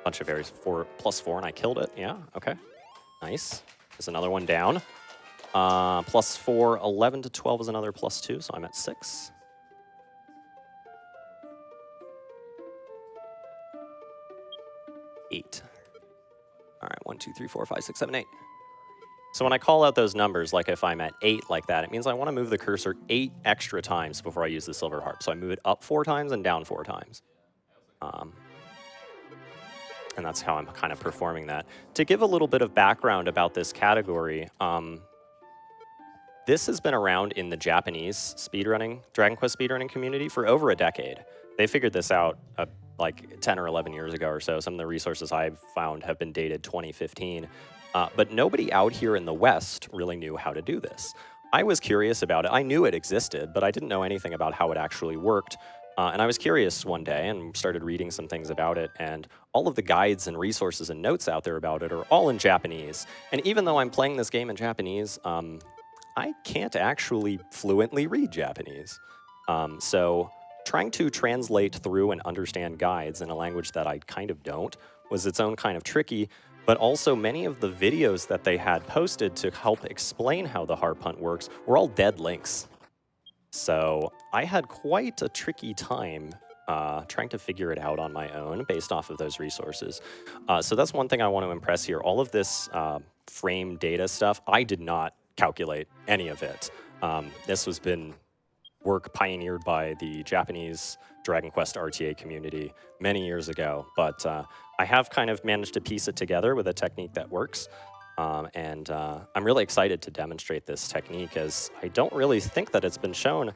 bunch of areas. 4+4, and I killed it. Yeah, okay. Nice. There's another one down. +4, 11 to 12 is another +2, so I'm at 6. 8. All right, 1, 2, 3, 4, 5, 6, 7, 8. So when I call out those numbers, like if I'm at 8 like that, it means I want to move the cursor 8 extra times before I use the silver harp. So I move it up 4 times and down 4 times. And that's how I'm kind of performing that. To give a little bit of background about this category, This has been around in the Japanese Dragon Quest speedrunning community for over a decade. They figured this out like 10 or 11 years ago or so. Some of the resources I've found have been dated 2015. But nobody out here in the West really knew how to do this. I was curious about it. I knew it existed, but I didn't know anything about how it actually worked. And I was curious one day and started reading some things about it. And all of the guides and resources and notes out there about it are all in Japanese. And even though I'm playing this game in Japanese, I can't actually fluently read Japanese. So trying to translate through and understand guides in a language that I kind of don't was its own kind of tricky. But also many of the videos that they had posted to help explain how the harp hunt works were all dead links. So I had quite a tricky time trying to figure it out on my own based off of those resources. So that's one thing I want to impress here. All of this frame data stuff, I did not calculate any of it. This has been work pioneered by the Japanese Dragon Quest RTA community many years ago, but I have kind of managed to piece it together with a technique that works. And I'm really excited to demonstrate this technique, as I don't really think that it's been shown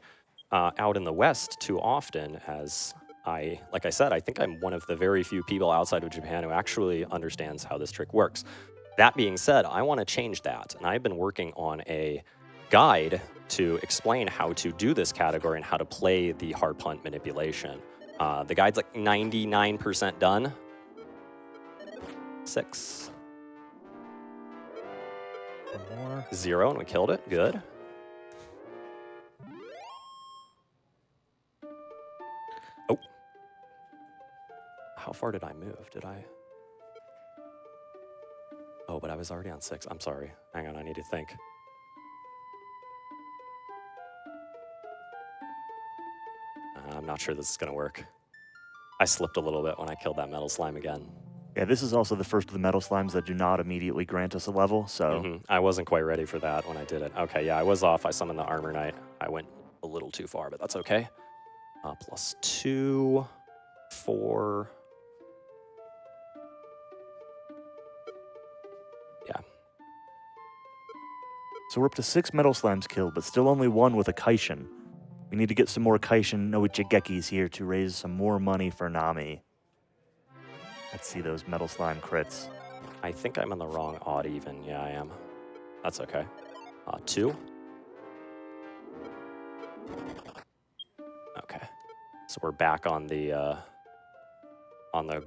out in the West too often, as like I said, I think I'm one of the very few people outside of Japan who actually understands how this trick works. That being said, I want to change that, and I've been working on a guide to explain how to do this category and how to play the harp hunt manipulation. The guide's like 99% done. 6. One more. 0, and we killed it. Good. Oh. How far did I move? Did I? Oh, but I was already on 6. I'm sorry. Hang on, I need to think. I'm not sure this is going to work. I slipped a little bit when I killed that metal slime again. Yeah, this is also the first of the metal slimes that do not immediately grant us a level, so... I wasn't quite ready for that when I did it. Okay, yeah, I was off. I summoned the Armor Knight. I went a little too far, but that's okay. +2, 4... Yeah. So we're up to 6 metal slimes killed, but still only 1 with a Kaishin. We need to get some more Kaishin no Ichigekis here to raise some more money for Nami. Let's see those metal slime crits. I think I'm in the wrong odd even. Yeah, I am. That's okay. 2. Okay. So we're back on the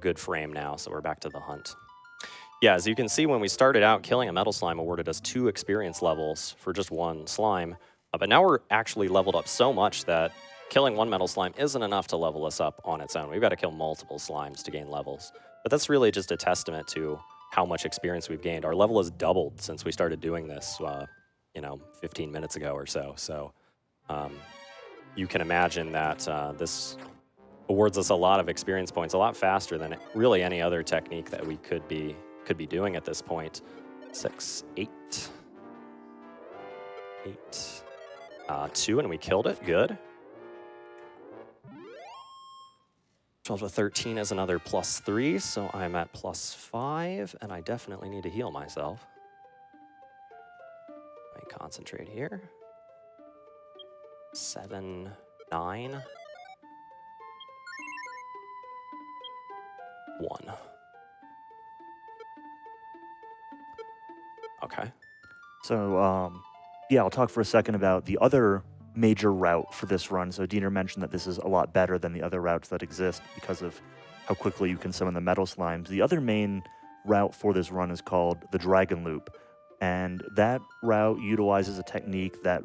good frame now, so we're back to the hunt. Yeah, as you can see, when we started out, killing a metal slime awarded us 2 experience levels for just 1 slime. But now we're actually leveled up so much that killing 1 metal slime isn't enough to level us up on its own. We've got to kill multiple slimes to gain levels. But that's really just a testament to how much experience we've gained. Our level has doubled since we started doing this, 15 minutes ago or so. So you can imagine that this awards us a lot of experience points, a lot faster than really any other technique that we could be doing at this point. 6, 8. 8. 2, and we killed it. Good. 12 to 13 is another +3, so I'm at +5, and I definitely need to heal myself. Let me concentrate here. 7, 9. 1. Okay. So, yeah, I'll talk for a second about the other major route for this run. So Diener mentioned that this is a lot better than the other routes that exist because of how quickly you can summon the metal slimes. The other main route for this run is called the Dragon Loop, and that route utilizes a technique that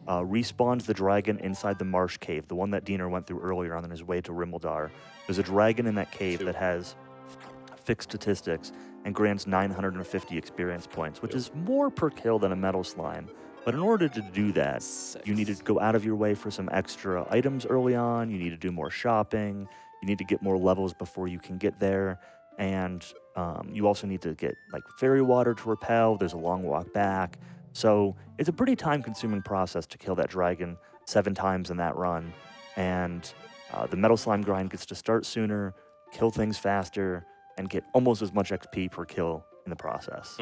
respawns the dragon inside the marsh cave, the one that Diener went through earlier on his way to Rimmildar. There's a dragon in that cave that has fixed statistics and grants 950 experience points, which is more per kill than a metal slime. But in order to do that, you need to go out of your way for some extra items early on. You need to do more shopping. You need to get more levels before you can get there. And you also need to get like fairy water to repel. There's a long walk back. So it's a pretty time-consuming process to kill that dragon 7 times in that run. And the metal slime grind gets to start sooner, kill things faster, and get almost as much XP per kill in the process.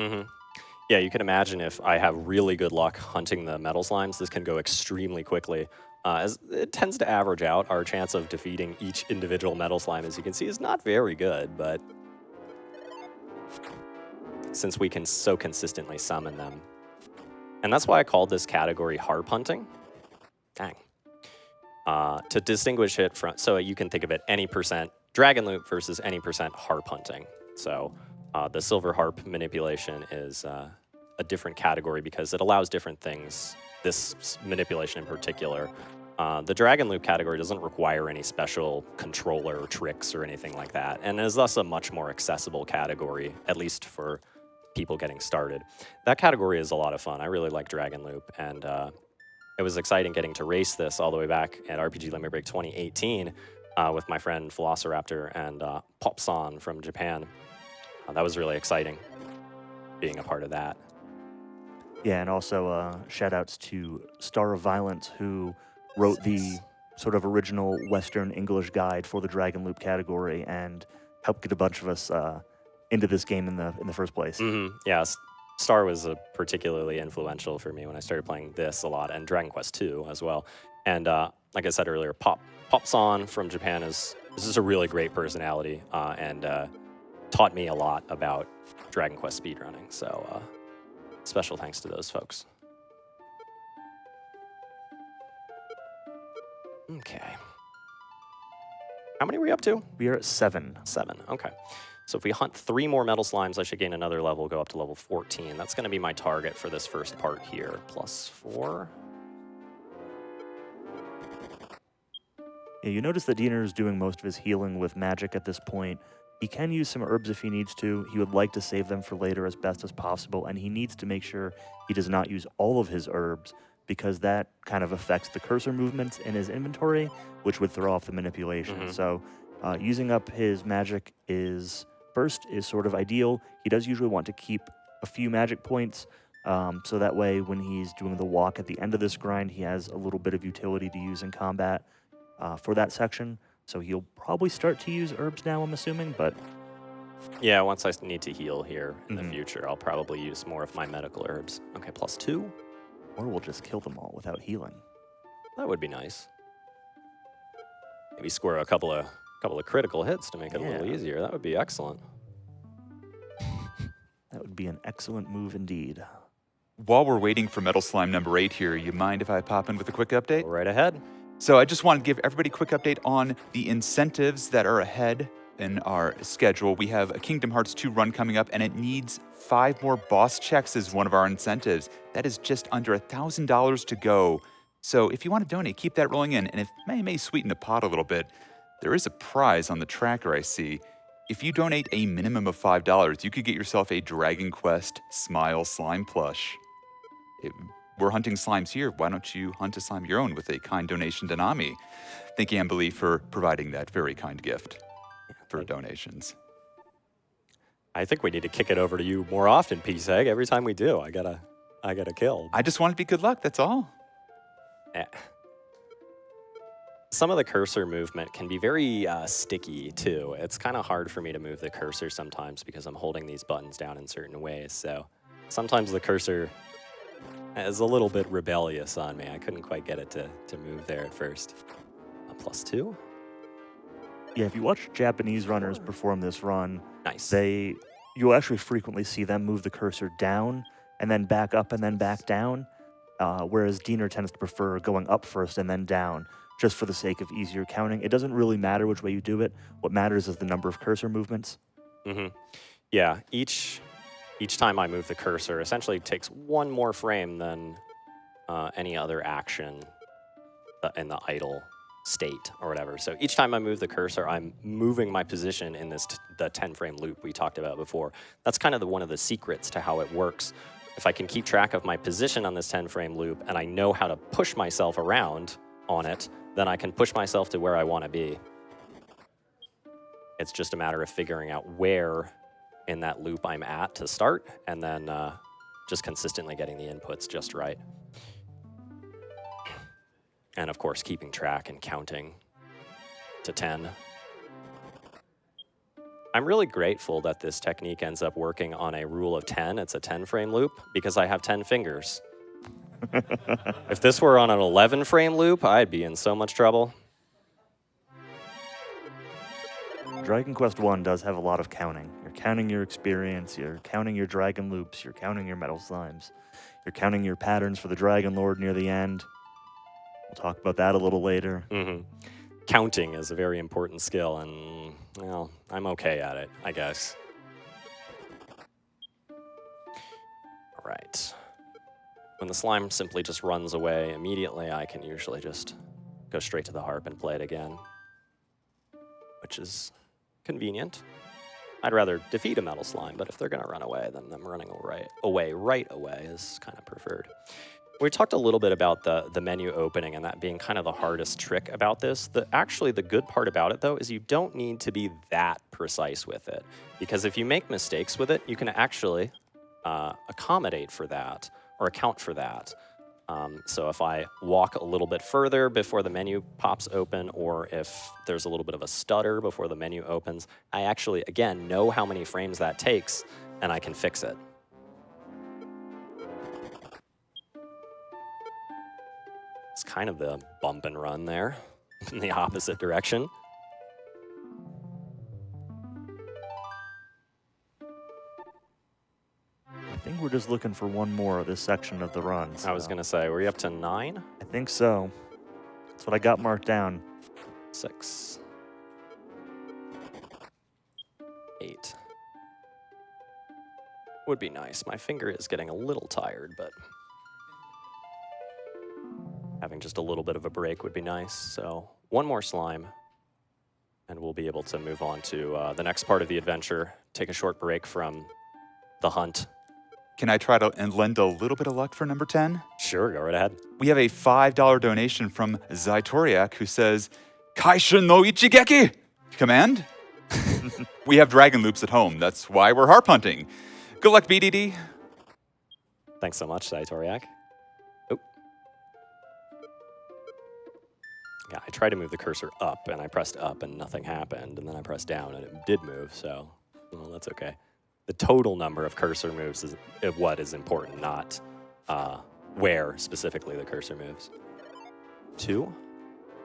Yeah, you can imagine if I have really good luck hunting the metal slimes, this can go extremely quickly. As it tends to average out, our chance of defeating each individual metal slime, as you can see, is not very good, but since we can so consistently summon them. And that's why I called this category harp hunting. Dang. To distinguish it from, so you can think of it any percent dragon loop versus any percent harp hunting. So the silver harp manipulation is a different category because it allows different things, this manipulation in particular. The dragon loop category doesn't require any special controller or tricks or anything like that, and is thus a much more accessible category, at least for people getting started. That category is a lot of fun. I really like dragon loop, and it was exciting getting to race this all the way back at RPG Limit Break 2018 with my friend Velociraptor and Popsan from Japan. That was really exciting, being a part of that. Yeah, and also shout outs to Star of Violence, who wrote the sort of original Western English guide for the Dragon Loop category and helped get a bunch of us into this game in the first place. Yeah, Star was particularly influential for me when I started playing this a lot, and Dragon Quest II as well. And like I said earlier, Popsan from Japan is a really great personality and taught me a lot about Dragon Quest speedrunning. So special thanks to those folks. Okay. How many are we up to? We are at 7. 7, okay. So if we hunt 3 more metal slimes, I should gain another level, go up to level 14. That's going to be my target for this first part here. +4. Yeah, you notice that Diener is doing most of his healing with magic at this point. He can use some herbs if he needs to. He would like to save them for later as best as possible, and he needs to make sure he does not use all of his herbs, because that kind of affects the cursor movements in his inventory, which would throw off the manipulation. So using up his magic burst is sort of ideal. He does usually want to keep a few magic points, so that way when he's doing the walk at the end of this grind, he has a little bit of utility to use in combat for that section. So he'll probably start to use herbs now, I'm assuming, but... Yeah, once I need to heal here in the future, I'll probably use more of my medical herbs. Okay, +2. Or we'll just kill them all without healing. That would be nice. Maybe score a couple of critical hits to make it a little easier. That would be excellent. That would be an excellent move indeed. While we're waiting for Metal Slime number 8 here, you mind if I pop in with a quick update? Go right ahead. So I just want to give everybody a quick update on the incentives that are ahead in our schedule. We have a Kingdom Hearts 2 run coming up, and it needs 5 more boss checks as one of our incentives. That is just under $1,000 to go. So if you want to donate, keep that rolling in. And if may sweeten the pot a little bit, there is a prize on the tracker I see. If you donate a minimum of $5, you could get yourself a Dragon Quest Smile Slime plush. We're hunting slimes here. Why don't you hunt a slime of your own with a kind donation to Nami? Thank you, Ambly, for providing that very kind gift for donations. I think we need to kick it over to you more often, P-Seg. Every time we do, I gotta kill. I just want it to be good luck, that's all. Some of the cursor movement can be very sticky, too. It's kind of hard for me to move the cursor sometimes because I'm holding these buttons down in certain ways. So sometimes the cursor is a little bit rebellious on me. I couldn't quite get it to move there at first. +2. Yeah, if you watch Japanese runners perform this run, Nice. you'll actually frequently see them move the cursor down and then back up and then back down, whereas Diener tends to prefer going up first and then down, just for the sake of easier counting. It doesn't really matter which way you do it. What matters is the number of cursor movements. Yeah, each time I move the cursor essentially takes 1 more frame than any other action in the idle state or whatever. So each time I move the cursor, I'm moving my position in this the 10-frame loop we talked about before. That's kind of one of the secrets to how it works. If I can keep track of my position on this 10-frame loop and I know how to push myself around on it, then I can push myself to where I want to be. It's just a matter of figuring out where in that loop I'm at to start, and then just consistently getting the inputs just right. And of course, keeping track and counting to 10. I'm really grateful that this technique ends up working on a rule of 10. It's a 10-frame loop because I have 10 fingers. If this were on an 11-frame loop, I'd be in so much trouble. Dragon Quest 1 does have a lot of counting. You're counting your experience, you're counting your dragon loops, you're counting your metal slimes, you're counting your patterns for the Dragon Lord near the end. We'll talk about that a little later. Counting is a very important skill, and, well, I'm okay at it, I guess. All right. When the slime simply just runs away immediately, I can usually just go straight to the harp and play it again, which is convenient. I'd rather defeat a metal slime, but if they're going to run away, then them running right away is kind of preferred. We talked a little bit about the menu opening and that being kind of the hardest trick about this. Actually, the good part about it, though, is you don't need to be that precise with it. Because if you make mistakes with it, you can actually accommodate for that or account for that. So if I walk a little bit further before the menu pops open, or if there's a little bit of a stutter before the menu opens, I actually, again, know how many frames that takes, and I can fix it. It's kind of the bump and run there in the opposite direction. I think we're just looking for one more of this section of the run. So. I was going to say, were you up to 9? I think so. That's what I got marked down. 6. 8. Would be nice. My finger is getting a little tired, but having just a little bit of a break would be nice. So one more slime, and we'll be able to move on to the next part of the adventure, take a short break from the hunt. Can I try to lend a little bit of luck for number 10? Sure, go right ahead. We have a $5 donation from Zaitoriak who says, Kaisha no Ichigeki! Command? We have dragon loops at home. That's why we're harp hunting. Good luck, BDD. Thanks so much, Zaitoriak. Oh. Yeah, I tried to move the cursor up, and I pressed up, and nothing happened. And then I pressed down, and it did move, so well, that's okay. The total number of cursor moves is what is important, not where specifically the cursor moves. 2.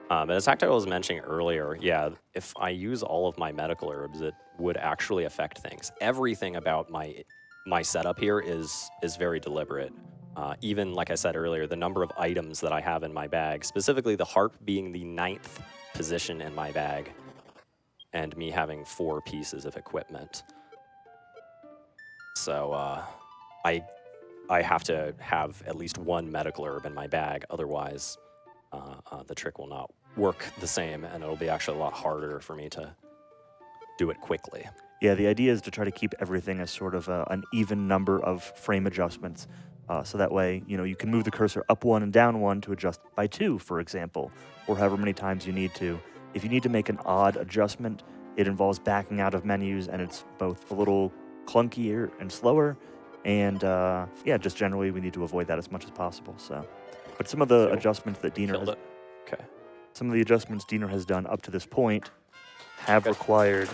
As Haktical was mentioning earlier, yeah, if I use all of my medical herbs, it would actually affect things. Everything about my setup here is very deliberate. Even, like I said earlier, the number of items that I have in my bag, specifically the harp being the 9th position in my bag, and me having 4 pieces of equipment. So I have to have at least one medical herb in my bag, otherwise the trick will not work the same, and it'll be actually a lot harder for me to do it quickly. Yeah, the idea is to try to keep everything as sort of an even number of frame adjustments. So that way, you can move the cursor up 1 and down 1 to adjust by 2, for example, or however many times you need to. If you need to make an odd adjustment, it involves backing out of menus, and it's both a little clunkier and slower, and yeah, just generally we need to avoid that as much as possible. So, but some of the adjustments that Diener has, some of the adjustments Diener has done up to this point have required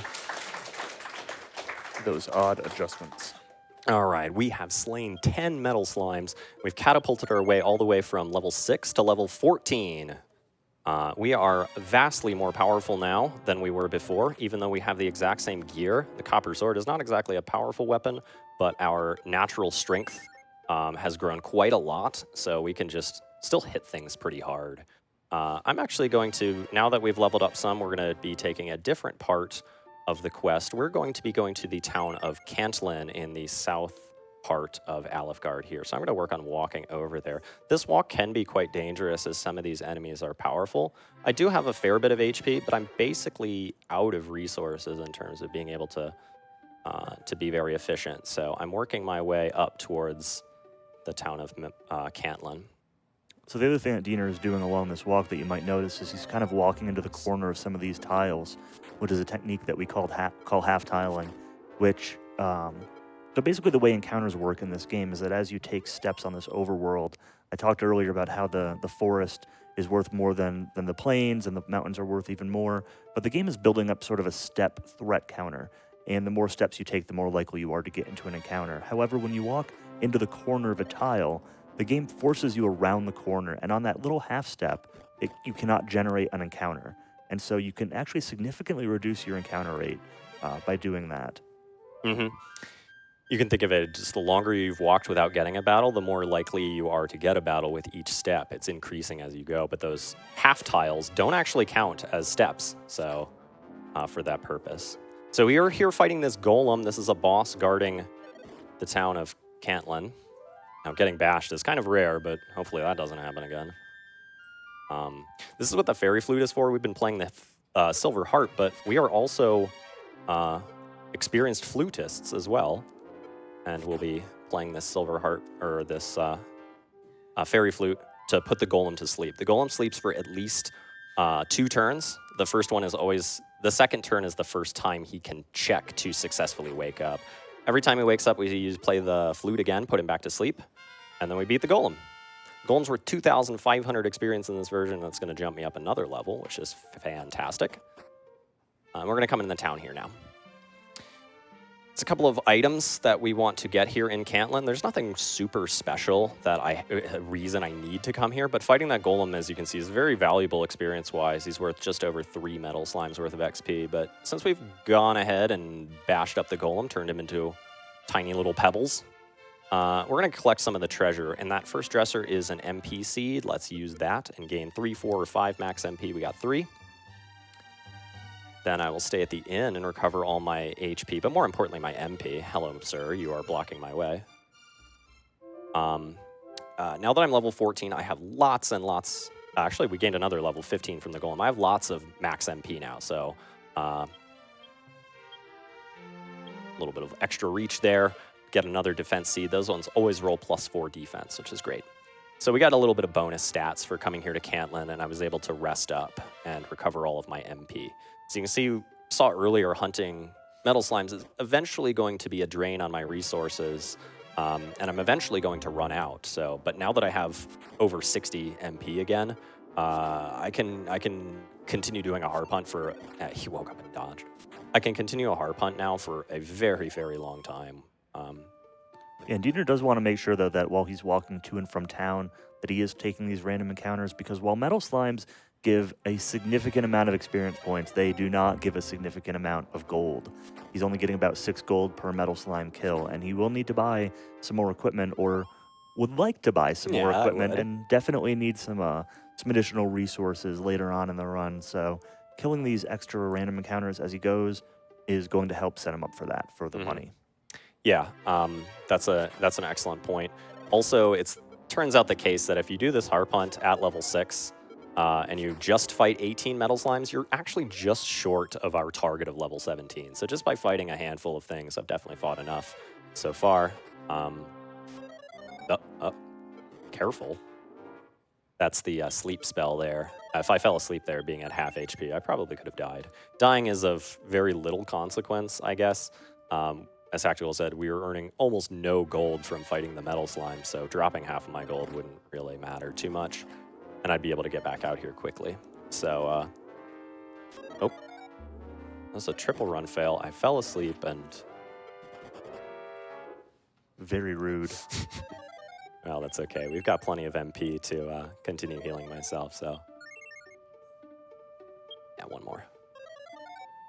those odd adjustments. All right, we have slain 10 metal slimes. We've catapulted our way all the way from level 6 to level 14. We are vastly more powerful now than we were before, even though we have the exact same gear. The copper sword is not exactly a powerful weapon, but our natural strength has grown quite a lot, so we can just still hit things pretty hard. I'm actually going to, now that we've leveled up some, we're going to be taking a different part of the quest. We're going to be going to the town of Cantlin in the south part of Alefgard here. So I'm going to work on walking over there. This walk can be quite dangerous as some of these enemies are powerful. I do have a fair bit of HP, but I'm basically out of resources in terms of being able to be very efficient. So I'm working my way up towards the town of Cantlin. So the other thing that Diener is doing along this walk that you might notice is he's kind of walking into the corner of some of these tiles, which is a technique that we call half tiling, which so basically the way encounters work in this game is that as you take steps on this overworld, I talked earlier about how the forest is worth more than the plains, and the mountains are worth even more, but the game is building up sort of a step threat counter. and the more steps you take, the more likely you are to get into an encounter. However, when you walk into the corner of a tile, the game forces you around the corner, and on that little half step, you cannot generate an encounter. And so you can actually significantly reduce your encounter rate by doing that. Mm-hmm. You can think of it just the longer you've walked without getting a battle, the more likely you are to get a battle with each step. It's increasing as you go, but those half tiles don't actually count as steps, so for that purpose. So we are here fighting this golem. This is a boss guarding the town of Cantlin. Now, getting bashed is kind of rare, but hopefully that doesn't happen again. This is what the fairy flute is for. We've been playing the silver harp, but we are also experienced flutists as well. And we'll be playing this silver harp, or this fairy flute, to put the golem to sleep. The golem sleeps for at least 2 turns. The first one is always, the second turn is the first time he can check to successfully wake up. Every time he wakes up, we play the flute again, put him back to sleep, and then we beat the golem. Golem's worth 2,500 experience in this version. That's going to jump me up another level, which is fantastic. We're going to come in the town here now. It's a couple of items that we want to get here in Cantlin. There's nothing super special that a reason I need to come here, but fighting that golem, as you can see, is very valuable experience-wise. He's worth just over 3 metal slimes worth of XP, but since we've gone ahead and bashed up the golem, turned him into tiny little pebbles, we're going to collect some of the treasure, and that first dresser is an MP seed. Let's use that and gain 3, 4, or 5 max MP. We got 3. Then I will stay at the inn and recover all my HP, but more importantly, my MP. Hello, sir. You are blocking my way. Now that I'm level 14, I have lots and lots. Actually, we gained another level 15 from the golem. I have lots of max MP now, so a little bit of extra reach there. Get another defense seed. Those ones always roll +4 defense, which is great. So we got a little bit of bonus stats for coming here to Cantlin, and I was able to rest up and recover all of my MP. So you can see, you saw earlier, hunting metal slimes is eventually going to be a drain on my resources, and I'm eventually going to run out. So, but now that I have over 60 MP again, I can continue doing a harp hunt for. He woke up and dodged. I can continue a harp hunt now for a very, very long time. And Diener does want to make sure, though, that while he's walking to and from town, that he is taking these random encounters, because while metal slimes give a significant amount of experience points, they do not give a significant amount of gold. He's only getting about 6 gold per metal slime kill, and he will need to buy some more equipment, or would like to buy some more equipment, and definitely need some additional resources later on in the run. So killing these extra random encounters as he goes is going to help set him up for that, for the money. Yeah, that's an excellent point. Also, it turns out the case that if you do this harp hunt at level 6, and you just fight 18 metal slimes, you're actually just short of our target of level 17. So just by fighting a handful of things, I've definitely fought enough so far. Careful. That's the sleep spell there. If I fell asleep there being at half HP, I probably could have died. Dying is of very little consequence, I guess. As Haktical said, we were earning almost no gold from fighting the metal slime, so dropping half of my gold wouldn't really matter too much. And I'd be able to get back out here quickly. So, that was a triple run fail. I fell asleep and... Very rude. Well, that's okay. We've got plenty of MP to continue healing myself, so... Yeah, one more.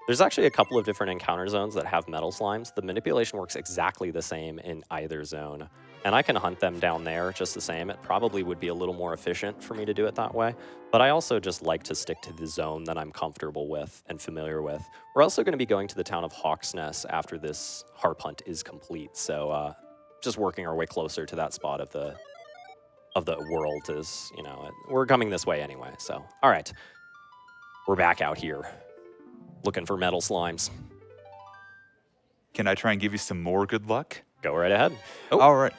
There's actually a couple of different encounter zones that have metal slimes. The manipulation works exactly the same in either zone. And I can hunt them down there just the same. It probably would be a little more efficient for me to do it that way. But I also just like to stick to the zone that I'm comfortable with and familiar with. We're also going to be going to the town of Hawksness after this harp hunt is complete. So just working our way closer to that spot of the world is, we're coming this way anyway. So, all right. We're back out here looking for metal slimes. Can I try and give you some more good luck? Go right ahead. Oh. All right.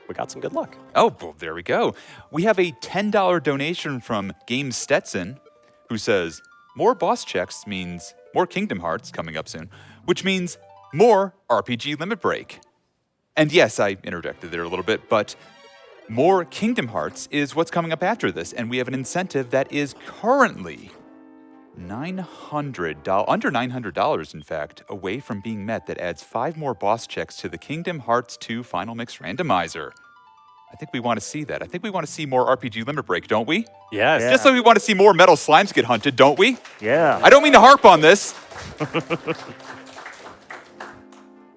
We got some good luck. Oh, well, there we go. We have a $10 donation from Game Stetson, who says, more boss checks means more Kingdom Hearts coming up soon, which means more RPG Limit Break. And yes, I interjected there a little bit, but more Kingdom Hearts is what's coming up after this, and we have an incentive that is currently $900, under $900, in fact, away from being met. That adds 5 more boss checks to the Kingdom Hearts 2 Final Mix Randomizer. I think we want to see that. I think we want to see more RPG Limit Break, don't we? Yes. Yeah. Just like we want to see more metal slimes get hunted, don't we? Yeah. I don't mean to harp on this.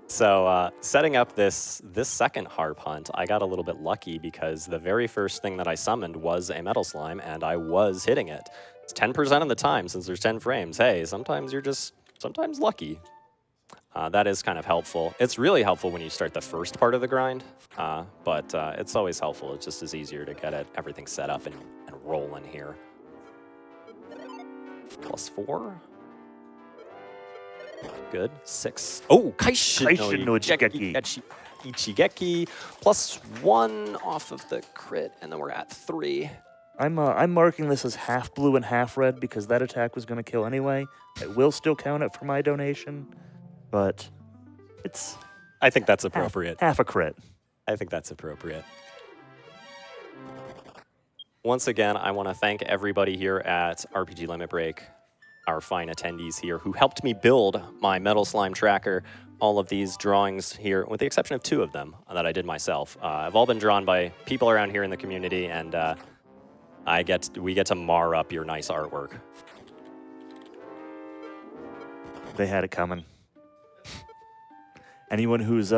So setting up this second harp hunt, I got a little bit lucky because the very first thing that I summoned was a metal slime, and I was hitting it. It's 10% of the time since there's 10 frames. Hey, sometimes you're just lucky. That is kind of helpful. It's really helpful when you start the first part of the grind, but it's always helpful. It's just as easier to get everything set up and rolling here. +4. Good. 6. Oh, Kaishin no Ichigeki. +1 off of the crit, and then we're at 3. I'm marking this as half blue and half red because that attack was going to kill anyway. It will still count it for my donation, but it's I think that's appropriate. half a crit. I think that's appropriate. Once again, I want to thank everybody here at RPG Limit Break, our fine attendees here who helped me build my Metal Slime tracker. All of these drawings here, with the exception of 2 of them that I did myself, have all been drawn by people around here in the community, and we get to mar up your nice artwork. They had it coming. Anyone who's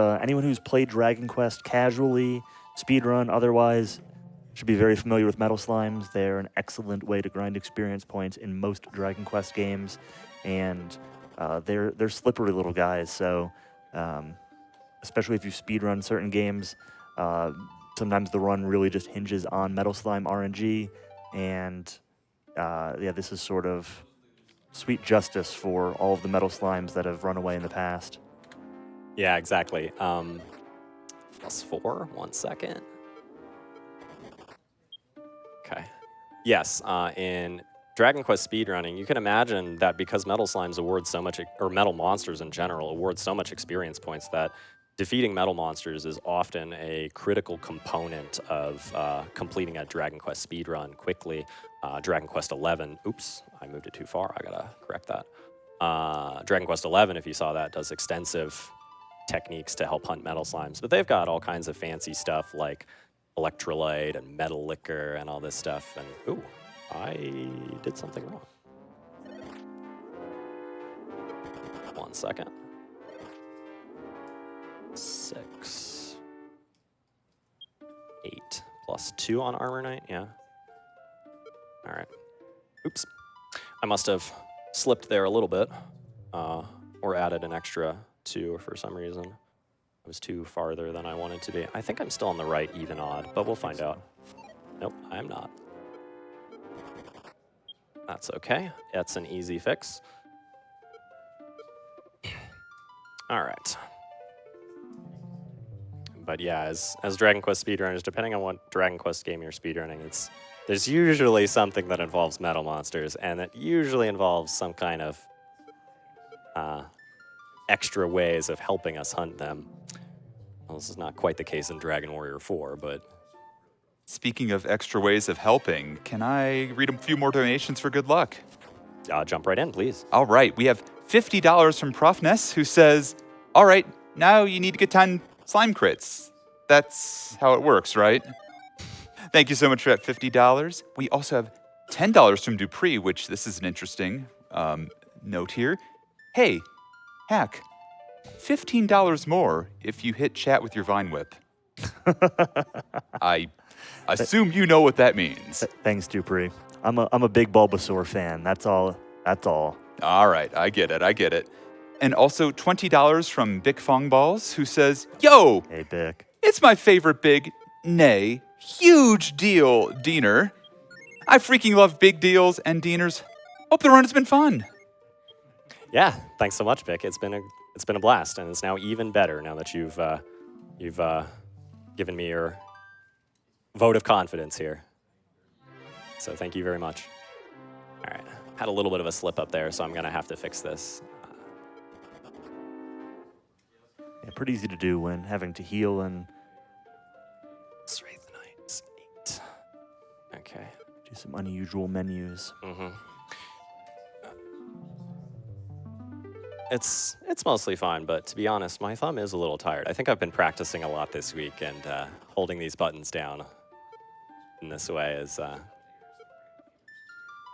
played Dragon Quest casually, speedrun, otherwise, should be very familiar with Metal Slimes. They're an excellent way to grind experience points in most Dragon Quest games, and they're slippery little guys. So, especially if you speedrun certain games, sometimes the run really just hinges on Metal Slime RNG, and this is sort of sweet justice for all of the Metal Slimes that have run away in the past. Yeah, exactly. +4, 1 second. Okay. Yes, in Dragon Quest speedrunning, you can imagine that because Metal Slimes award so much, or Metal Monsters in general, award so much experience points, that defeating Metal Monsters is often a critical component of completing a Dragon Quest speedrun quickly. Dragon Quest 11, oops, I moved it too far, I gotta correct that. Dragon Quest 11, if you saw that, does extensive techniques to help hunt Metal Slimes, but they've got all kinds of fancy stuff like electrolyte and metal liquor and all this stuff, and ooh, I did something wrong. 1 second. 6. 8 +2 on Armor Knight, yeah. All right. Oops. I must have slipped there a little bit, or added an extra 2 for some reason. It was too farther than I wanted to be. I think I'm still on the right even odd, but we'll find out. Nope, I'm not. That's okay. That's an easy fix. All right. But yeah, as Dragon Quest speedrunners, depending on what Dragon Quest game you're speedrunning, there's usually something that involves Metal Monsters, and it usually involves some kind of extra ways of helping us hunt them. Well, this is not quite the case in Dragon Warrior 4, but... Speaking of extra ways of helping, can I read a few more donations for good luck? Jump right in, please. All right, we have $50 from Prof Ness, who says, all right, now you need to get 10 slime crits. That's how it works, right? Thank you so much for that $50. We also have $10 from Dupree, which this is an interesting note here. Hey, Hack, $15 more if you hit chat with your Vine Whip. I assume you know what that means. Thanks, Dupree. I'm a big Bulbasaur fan. That's all. All right, I get it. And also $20 from Bic Fong Balls, who says, yo, Hey, Bic. It's my favorite big, nay, huge deal, Diener. I freaking love big deals and Dieners. Hope the run has been fun. Yeah, thanks so much, Bic. It's been a blast, and it's now even better now that you've given me your vote of confidence here. So thank you very much. All right, had a little bit of a slip up there, so I'm gonna have to fix this. Yeah, pretty easy to do when having to heal and Wraith Knights 8. Okay. do some unusual menus. Mm-hmm. It's mostly fine, but to be honest, my thumb is a little tired. I think I've been practicing a lot this week, and holding these buttons down in this way is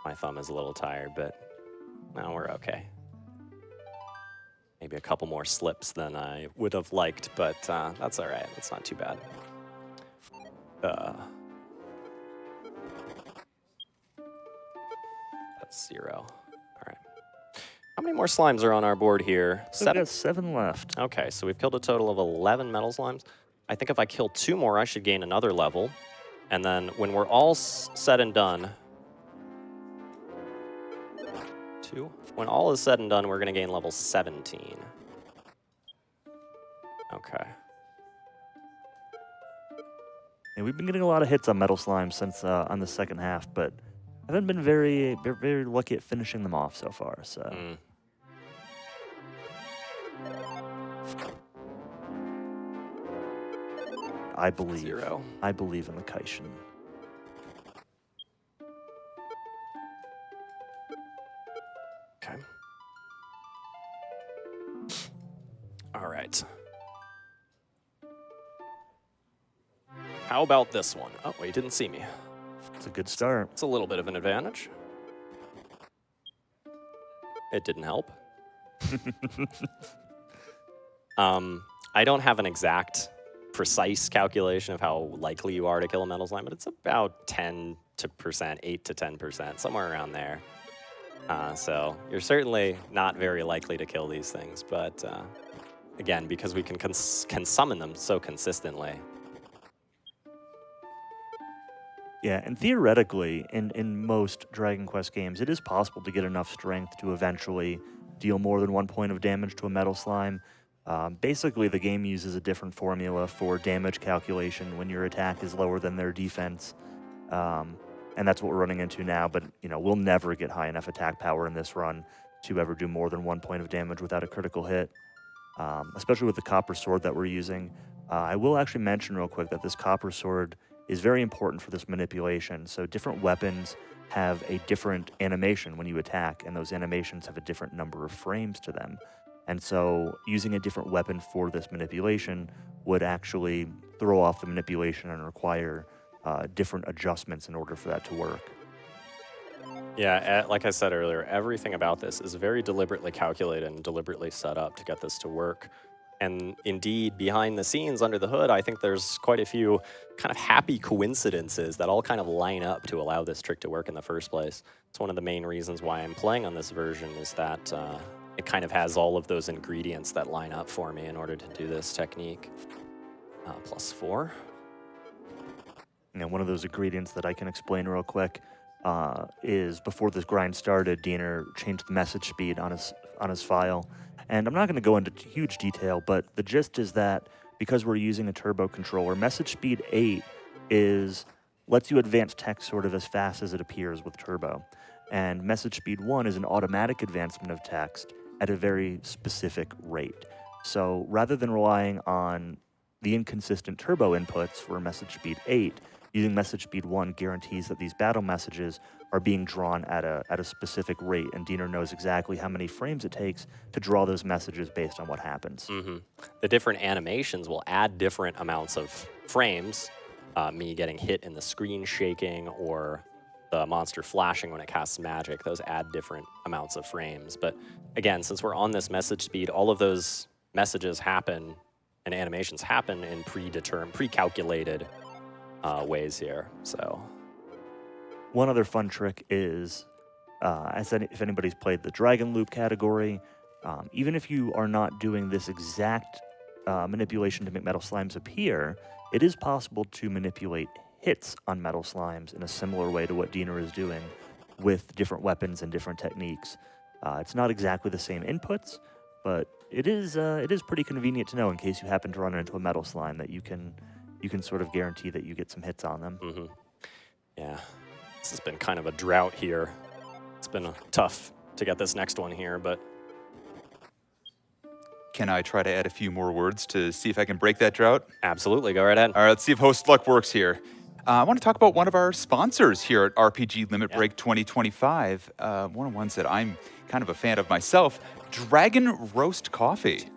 my thumb is a little tired, but now we're okay. Maybe a couple more slips than I would have liked, but that's all right. That's not too bad. That's 0. All right. How many more slimes are on our board here? So we've got 7 left. Okay, so we've killed a total of 11 metal slimes. I think if I kill 2 more, I should gain another level. And then when we're all said and done, 2. When all is said and done, we're going to gain level 17. Okay. And we've been getting a lot of hits on metal slimes since on the second half, but haven't been very lucky at finishing them off so far. So. I believe. 0. I believe in the Kaishin. Okay. All right. How about this one? Oh, he didn't see me. It's a good start. It's a little bit of an advantage. It didn't help. I don't have an exact, precise calculation of how likely you are to kill a metal slime, but it's about 8 to 10%, somewhere around there. So you're certainly not very likely to kill these things, but again, because we can summon them so consistently. Yeah, and theoretically, in most Dragon Quest games, it is possible to get enough strength to eventually deal more than 1 point of damage to a metal slime. Basically, the game uses a different formula for damage calculation when your attack is lower than their defense. And that's what we're running into now, but we'll never get high enough attack power in this run to ever do more than 1 point of damage without a critical hit, especially with the copper sword that we're using. I will actually mention real quick that this copper sword is very important for this manipulation. So different weapons have a different animation when you attack, and those animations have a different number of frames to them. And so using a different weapon for this manipulation would actually throw off the manipulation and require different adjustments in order for that to work. Yeah, like I said earlier, everything about this is very deliberately calculated and deliberately set up to get this to work. And indeed, behind the scenes, under the hood, I think there's quite a few kind of happy coincidences that all kind of line up to allow this trick to work in the first place. It's one of the main reasons why I'm playing on this version is that it kind of has all of those ingredients that line up for me in order to do this technique. +4. And one of those ingredients that I can explain real quick is before this grind started, Diener changed the message speed on his file. And I'm not going to go into huge detail, but the gist is that because we're using a turbo controller, message speed 8 lets you advance text sort of as fast as it appears with turbo. And message speed 1 is an automatic advancement of text at a very specific rate. So rather than relying on the inconsistent turbo inputs for message speed 8, using message speed 1 guarantees that these battle messages are being drawn at a specific rate, and Diener knows exactly how many frames it takes to draw those messages based on what happens. Mm-hmm. The different animations will add different amounts of frames, me getting hit in the screen shaking or the monster flashing when it casts magic. Those add different amounts of frames. But again, since we're on this message speed, all of those messages happen and animations happen in pre-calculated ways here. So one other fun trick is, if anybody's played the Dragon Loop category, even if you are not doing this exact manipulation to make metal slimes appear, it is possible to manipulate hits on metal slimes in a similar way to what Diener is doing with different weapons and different techniques. It's not exactly the same inputs, but it is pretty convenient to know in case you happen to run into a metal slime that you can sort of guarantee that you get some hits on them. Mm-hmm. Yeah, this has been kind of a drought here. It's been tough to get this next one here, but... Can I try to add a few more words to see if I can break that drought? Absolutely, go right ahead. All right, let's see if host luck works here. I want to talk about one of our sponsors here at RPG Limit Break 2025. One of the ones that I'm kind of a fan of myself. Dragon Roast Coffee.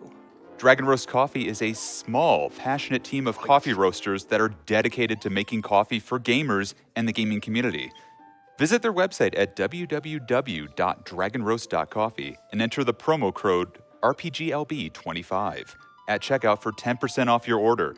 Dragon Roast Coffee is a small, passionate team of coffee roasters that are dedicated to making coffee for gamers and the gaming community. Visit their website at www.dragonroast.coffee and enter the promo code RPGLB25 at checkout for 10% off your order.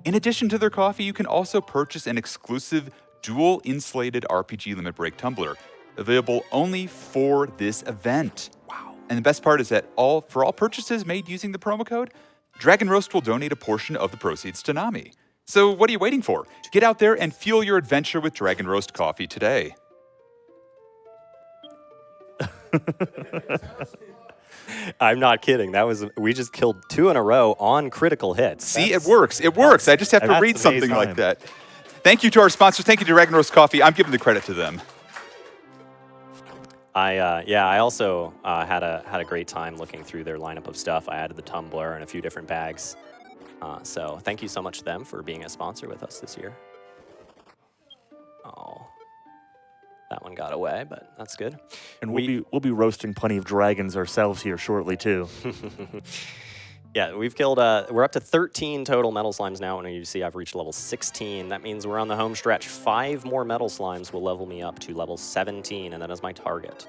In addition to their coffee, you can also purchase an exclusive dual insulated RPG Limit Break tumbler, available only for this event. Wow. And the best part is that for all purchases made using the promo code, Dragon Roast will donate a portion of the proceeds to NAMI. So what are you waiting for? Get out there and fuel your adventure with Dragon Roast Coffee today. I'm not kidding. We just killed 2 in a row on critical hits. See, it works. It works. I just have to read something like that. Thank you to our sponsors. Thank you to Dragon Roast Coffee. I'm giving the credit to them. I also had a great time looking through their lineup of stuff. I added the tumbler and a few different bags. So thank you so much to them for being a sponsor with us this year. Oh, that one got away, but that's good. And we'll be roasting plenty of dragons ourselves here shortly too. Yeah, we've killed, we're up to 13 total metal slimes now, and you see I've reached level 16. That means we're on the home stretch. 5 more metal slimes will level me up to level 17, and that is my target.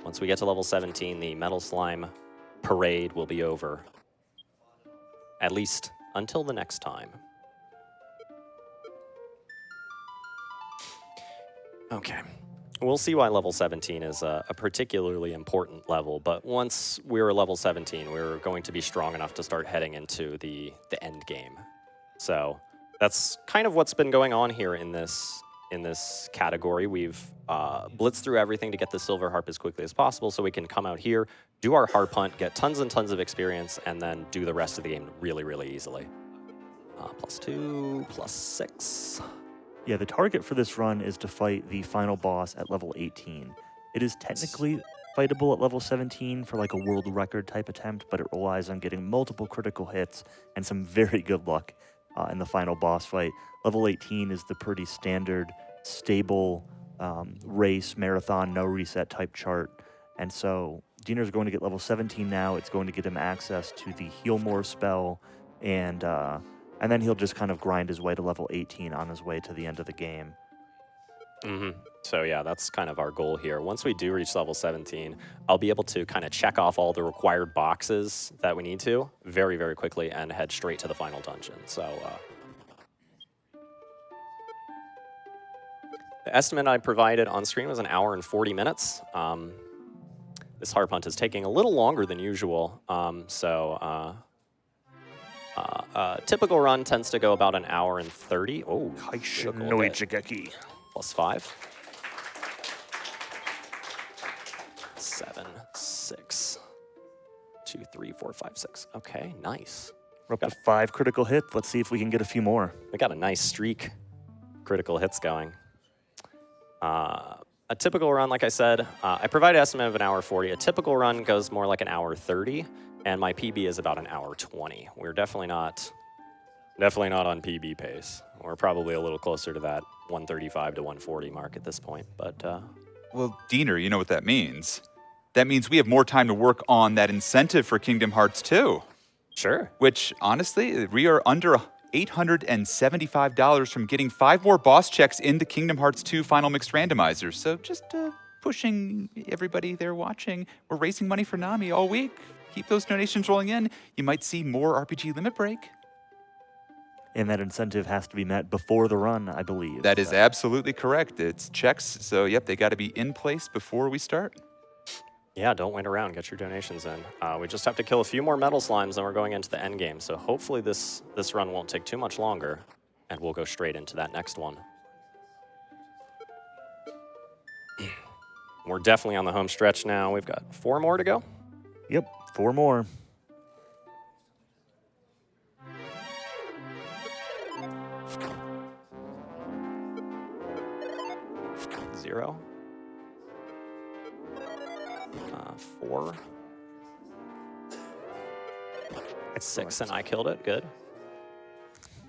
Once we get to level 17, the metal slime parade will be over. At least until the next time. Okay. We'll see why level 17 is a particularly important level, but once we're level 17, we're going to be strong enough to start heading into the end game. So that's kind of what's been going on here in this category. We've blitzed through everything to get the silver harp as quickly as possible so we can come out here, do our harp hunt, get tons and tons of experience, and then do the rest of the game really, really easily. +2, +6. Yeah, the target for this run is to fight the final boss at level 18. It is technically fightable at level 17 for like a world record type attempt, but it relies on getting multiple critical hits and some very good luck in the final boss fight. Level 18 is the pretty standard, stable race, marathon, no reset type chart. And so Diener's going to get level 17 now. It's going to get him access to the Heal More spell, and then he'll just kind of grind his way to level 18 on his way to the end of the game. So yeah, that's kind of our goal here. Once we do reach level 17, I'll be able to kind of check off all the required boxes that we need to very, very quickly and head straight to the final dungeon. So the estimate I provided on screen was 1 hour and 40 minutes. This harp hunt is taking a little longer than usual, typical run tends to go about 1 hour and 30. Oh, +5. 7, 6, 2, 3, 4, 5, 6. Okay, nice. We're up to 5 critical hits. Let's see if we can get a few more. We got a nice streak, critical hits going. A typical run, like I said, I provide an estimate of 1 hour 40. A typical run goes more like 1 hour 30, and my PB is about 1 hour 20. We're definitely not on PB pace. We're probably a little closer to that 135 to 140 mark at this point, but... Well, Diener, you know what that means. That means we have more time to work on that incentive for Kingdom Hearts 2. Sure. Which, honestly, we are under $875 from getting 5 more boss checks in the Kingdom Hearts 2 Final Mixed Randomizer. So just pushing everybody there watching. We're raising money for NAMI all week. Keep those donations rolling in. You might see more RPG Limit Break. And that incentive has to be met before the run, I believe. That is absolutely correct. It's checks, so yep, they got to be in place before we start. Yeah, don't wait around. Get your donations in. We just have to kill a few more metal slimes, and we're going into the end game. So hopefully this run won't take too much longer, and we'll go straight into that next one. We're definitely on the home stretch now. We've got 4 more to go. Yep, 4 more. Zero. 4. 6, and I killed it. Good.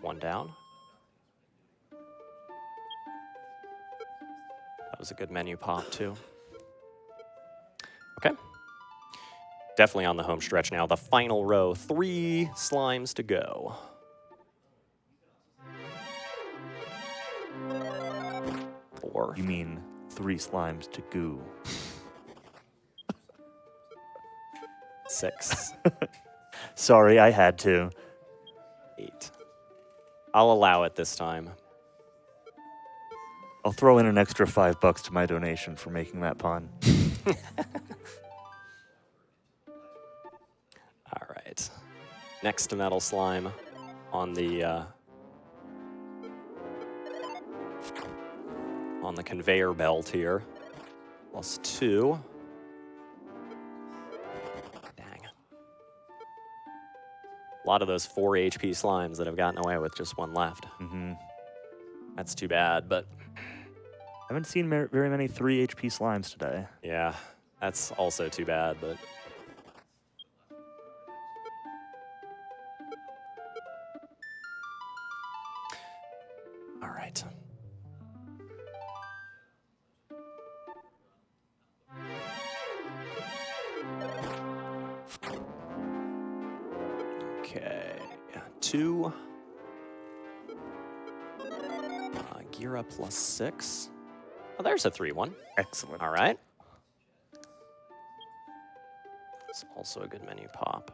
1 down. That was a good menu pop, too. Okay. definitely on the home stretch now. The final row, 3 slimes to go. Four. You mean 3 slimes to goo. 6. Sorry, I had to. 8. I'll allow it this time. I'll throw in an extra $5 to my donation for making that pun. All right. Next metal slime on the conveyor belt here. +2. Dang. A lot of those 4 HP slimes that have gotten away with just 1 left. Mm-hmm. That's too bad, but I haven't seen very many 3 HP slimes today. yeah, that's also too bad, but all right. Okay, 2. Gear up +6. Oh, there's a 3-1. Excellent. All right. It's also a good menu pop.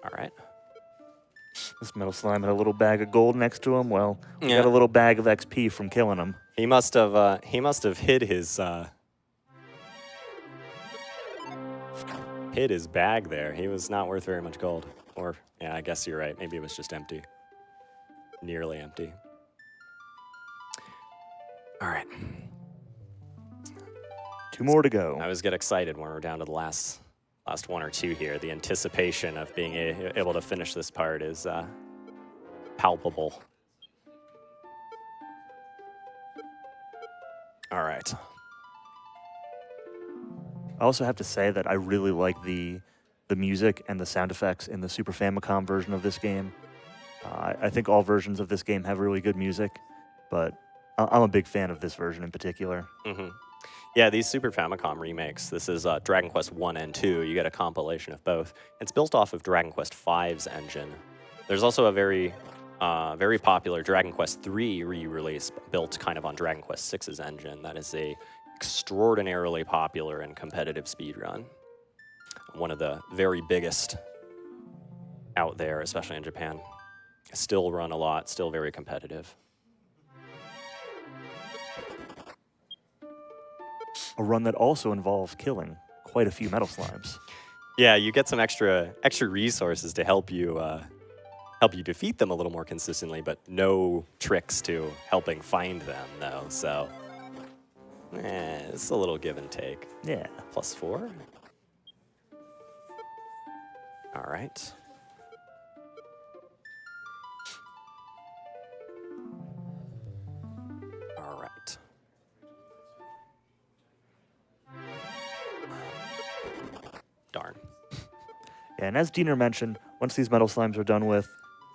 All right. This metal slime had a little bag of gold next to him. Well, we Yeah. got a little bag of XP from killing him. He must have hid his bag there. He was not worth very much gold. Or yeah, I guess you're right. Maybe it was just empty. Nearly empty. All right. 2 more to go. I always get excited when we're down to the last 1 or 2 here. The anticipation of being able to finish this part is palpable. All right. I also have to say that I really like the music and the sound effects in the Super Famicom version of this game. I think all versions of this game have really good music, but I'm a big fan of this version in particular. Mm-hmm. Yeah, these Super Famicom remakes, this is Dragon Quest 1 and 2. You get a compilation of both. It's built off of Dragon Quest V's engine. There's also a very popular Dragon Quest 3 re-release built kind of on Dragon Quest 6's engine. That is a extraordinarily popular and competitive speedrun. One of the very biggest out there, especially in Japan. Still run a lot, still very competitive. A run that also involves killing quite a few metal slimes. Yeah, you get some extra resources to help you defeat them a little more consistently, but no tricks to helping find them though. So, it's a little give and take. Yeah. +4. All right. All right. Darn. And as Diener mentioned, once these metal slimes are done with,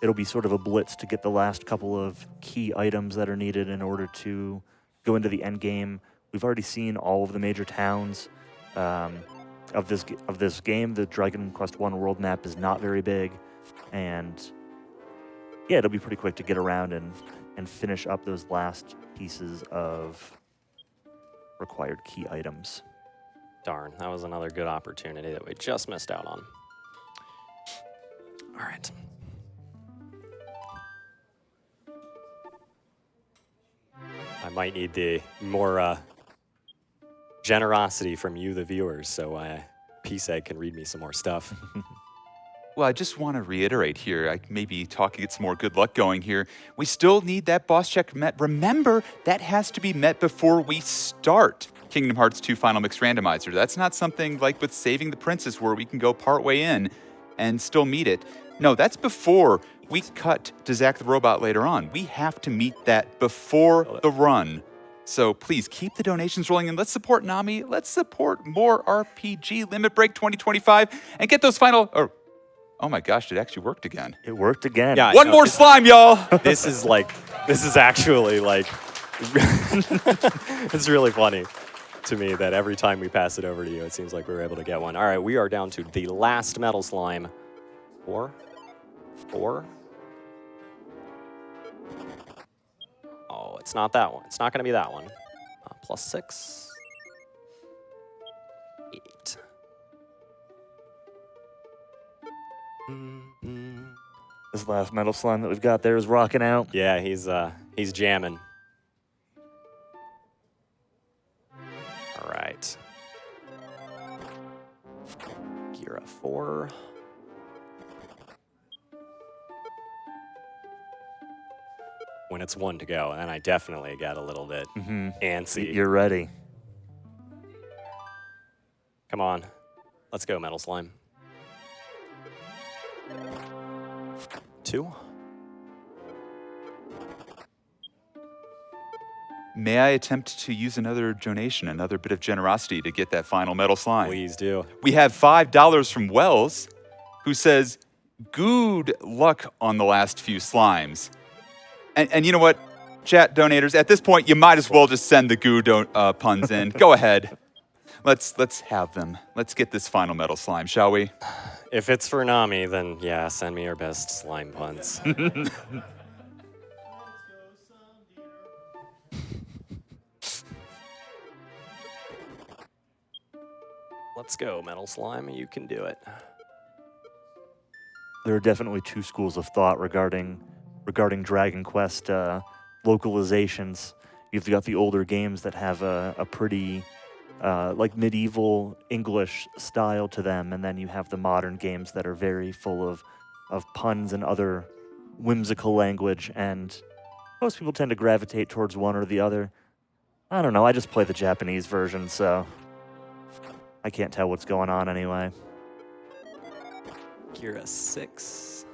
it'll be sort of a blitz to get the last couple of key items that are needed in order to go into the end game. We've already seen all of the major towns of this game. The Dragon Quest 1 world map is not very big, and yeah, it'll be pretty quick to get around and finish up those last pieces of required key items. Darn, that was another good opportunity that we just missed out on. All right. I might need the more generosity from you, the viewers, so PSEG can read me some more stuff. Well, I just want to reiterate here, I may be talking, get some more good luck going here. We still need that boss check met. Remember, that has to be met before we start Kingdom Hearts 2 Final Mix Randomizer. That's not something like with Saving the Princess where we can go partway in and still meet it. No, that's before we cut to Zack the Robot later on. We have to meet that before the run. So please keep the donations rolling and let's support Nami. Let's support more RPG Limit Break 2025 and get those final... Oh my gosh, it actually worked again. It worked again. Yeah, One more slime, y'all! This is actually like, it's really funny. to me that every time we pass it over to you, it seems like we were able to get one. All right, we are down to the last metal slime. 4. Oh, it's not that one. It's not going to be that one. +6. 8. This last metal slime that we've got there is rocking out. Yeah, he's jamming. All right. Gira 4. When it's 1 to go, and I definitely get a little bit antsy. You're ready. Come on. Let's go, metal slime. 2. May I attempt to use another donation, another bit of generosity to get that final metal slime? Please do. We have $5 from Wells, who says, "Good luck on the last few slimes." And you know what, chat donators, at this point, you might as well just send the goo puns in. Go ahead. Let's have them. Let's get this final metal slime, shall we? If it's for Nami, then yeah, send me your best slime puns. Let's go, metal slime. You can do it. There are definitely two schools of thought regarding Dragon Quest localizations. You've got the older games that have a pretty like medieval English style to them, and then you have the modern games that are very full of puns and other whimsical language, and most people tend to gravitate towards one or the other. I don't know, I just play the Japanese version, so I can't tell what's going on anyway. Gira 6.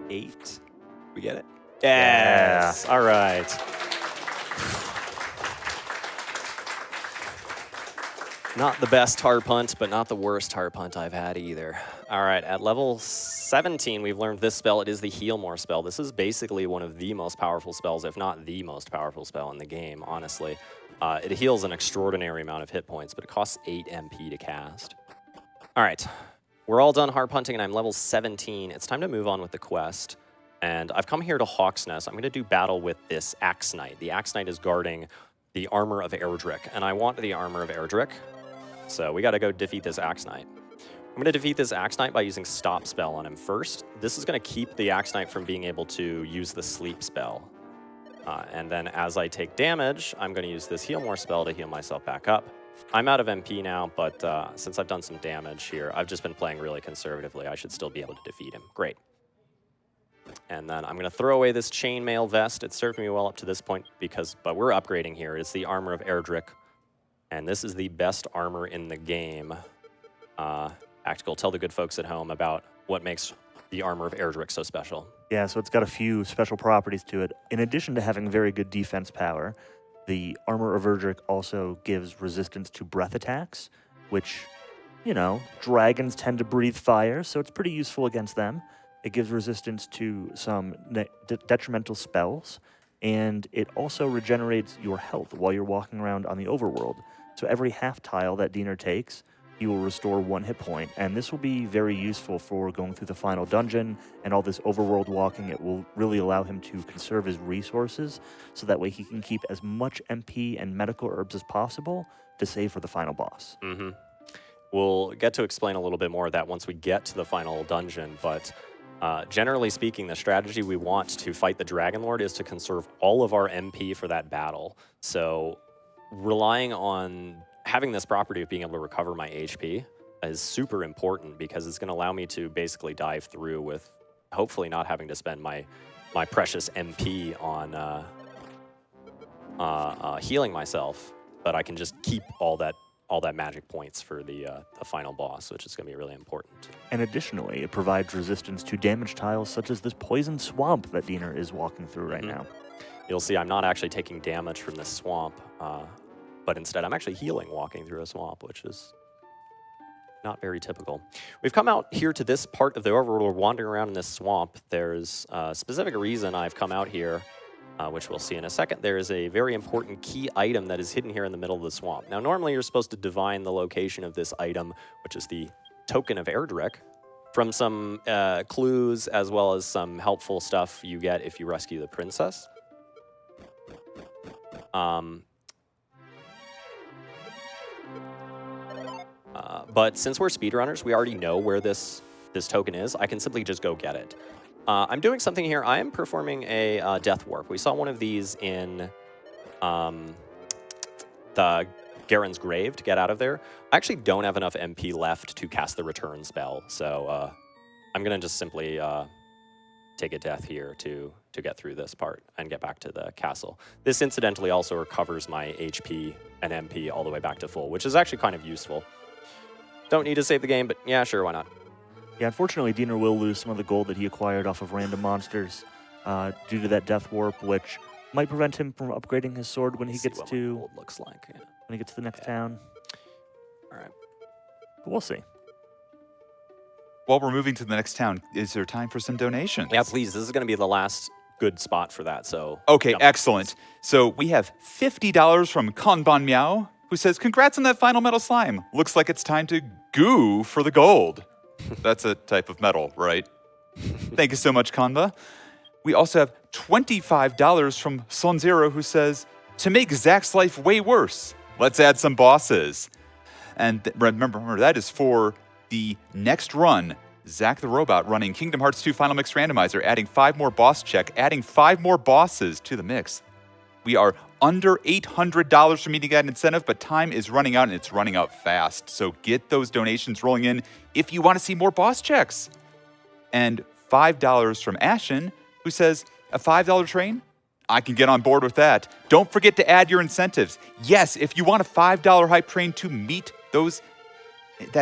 8. We get it? Yes. Yeah. All right. Not the best harp hunt, but not the worst harp hunt I've had either. All right, at level 17, we've learned this spell. It is the Heal More spell. This is basically one of the most powerful spells, if not the most powerful spell in the game, honestly. It heals an extraordinary amount of hit points, but it costs 8 MP to cast. All right, we're all done harp hunting, and I'm level 17. It's time to move on with the quest. And I've come here to Hawk's Nest. I'm going to do battle with this Axe Knight. The Axe Knight is guarding the Armor of Erdrick, and I want the Armor of Erdrick. So we got to go defeat this Axe Knight. I'm going to defeat this Axe Knight by using Stop Spell on him first. This is going to keep the Axe Knight from being able to use the Sleep spell. And then as I take damage, I'm going to use this Heal More spell to heal myself back up. I'm out of MP now, but since I've done some damage here, I've just been playing really conservatively. I should still be able to defeat him. Great. And then I'm going to throw away this chainmail vest. It served me well up to this point, but we're upgrading here. It's the Armor of Erdrick. And this is the best armor in the game. Haktical, tell the good folks at home about what makes the Armor of Erdrick so special. Yeah, so it's got a few special properties to it. In addition to having very good defense power, the Armor of Erdrick also gives resistance to breath attacks, which, you know, dragons tend to breathe fire, so it's pretty useful against them. It gives resistance to some detrimental spells, and it also regenerates your health while you're walking around on the overworld. So every half tile that Diener takes, he will restore 1 hit point, and this will be very useful for going through the final dungeon and all this overworld walking. It will really allow him to conserve his resources, so that way he can keep as much MP and medical herbs as possible to save for the final boss. Mm-hmm. We'll get to explain a little bit more of that once we get to the final dungeon, but generally speaking, the strategy we want to fight the Dragon Lord is to conserve all of our MP for that battle. So relying on having this property of being able to recover my HP is super important, because it's going to allow me to basically dive through with hopefully not having to spend my precious MP on healing myself, but I can just keep all that magic points for the final boss, which is going to be really important. And additionally, it provides resistance to damage tiles such as this poison swamp that Diener is walking through right now. You'll see I'm not actually taking damage from this swamp, but instead I'm actually healing walking through a swamp, which is not very typical. We've come out here to this part of the overworld. We're wandering around in this swamp. There's a specific reason I've come out here. which we'll see in a second. There is a very important key item that is hidden here in the middle of the swamp. Now, normally you're supposed to divine the location of this item, which is the token of Erdrick, from some clues as well as some helpful stuff you get if you rescue the princess. But since we're speedrunners, we already know where this token is. I can simply just go get it. I'm doing something here. I am performing a death warp. We saw one of these in the Garen's Grave to get out of there. I actually don't have enough MP left to cast the return spell, so I'm going to just simply take a death here to get through this part and get back to the castle. This incidentally also recovers my HP and MP all the way back to full, which is actually kind of useful. Don't need to save the game, but yeah, sure, why not? Yeah, unfortunately, Diener will lose some of the gold that he acquired off of random monsters due to that death warp, which might prevent him from upgrading his sword when he gets to gold looks like. Yeah. when he gets to the next town. All right. But we'll see. While we're moving to the next town, is there time for some donations? Yeah, please. This is going to be the last good spot for that. So Okay, excellent. So we have $50 from Kanban Meow, who says, "Congrats on that final metal slime. Looks like it's time to goo for the gold." That's a type of metal, right? Thank you so much, Kanba. We also have $25 from Sonzero, who says, "To make Zach's life way worse, let's add some bosses." And remember, that is for the next run. Zach the Robot running Kingdom Hearts 2 Final Mix Randomizer, adding 5 more boss check, adding 5 more bosses to the mix. We are under $800 for meeting that incentive, but time is running out, and it's running out fast. So get those donations rolling in if you want to see more boss checks. And $5 from Ashen, who says, "A $5 train? I can get on board with that. Don't forget to add your incentives. Yes, if you want a $5 hype train to meet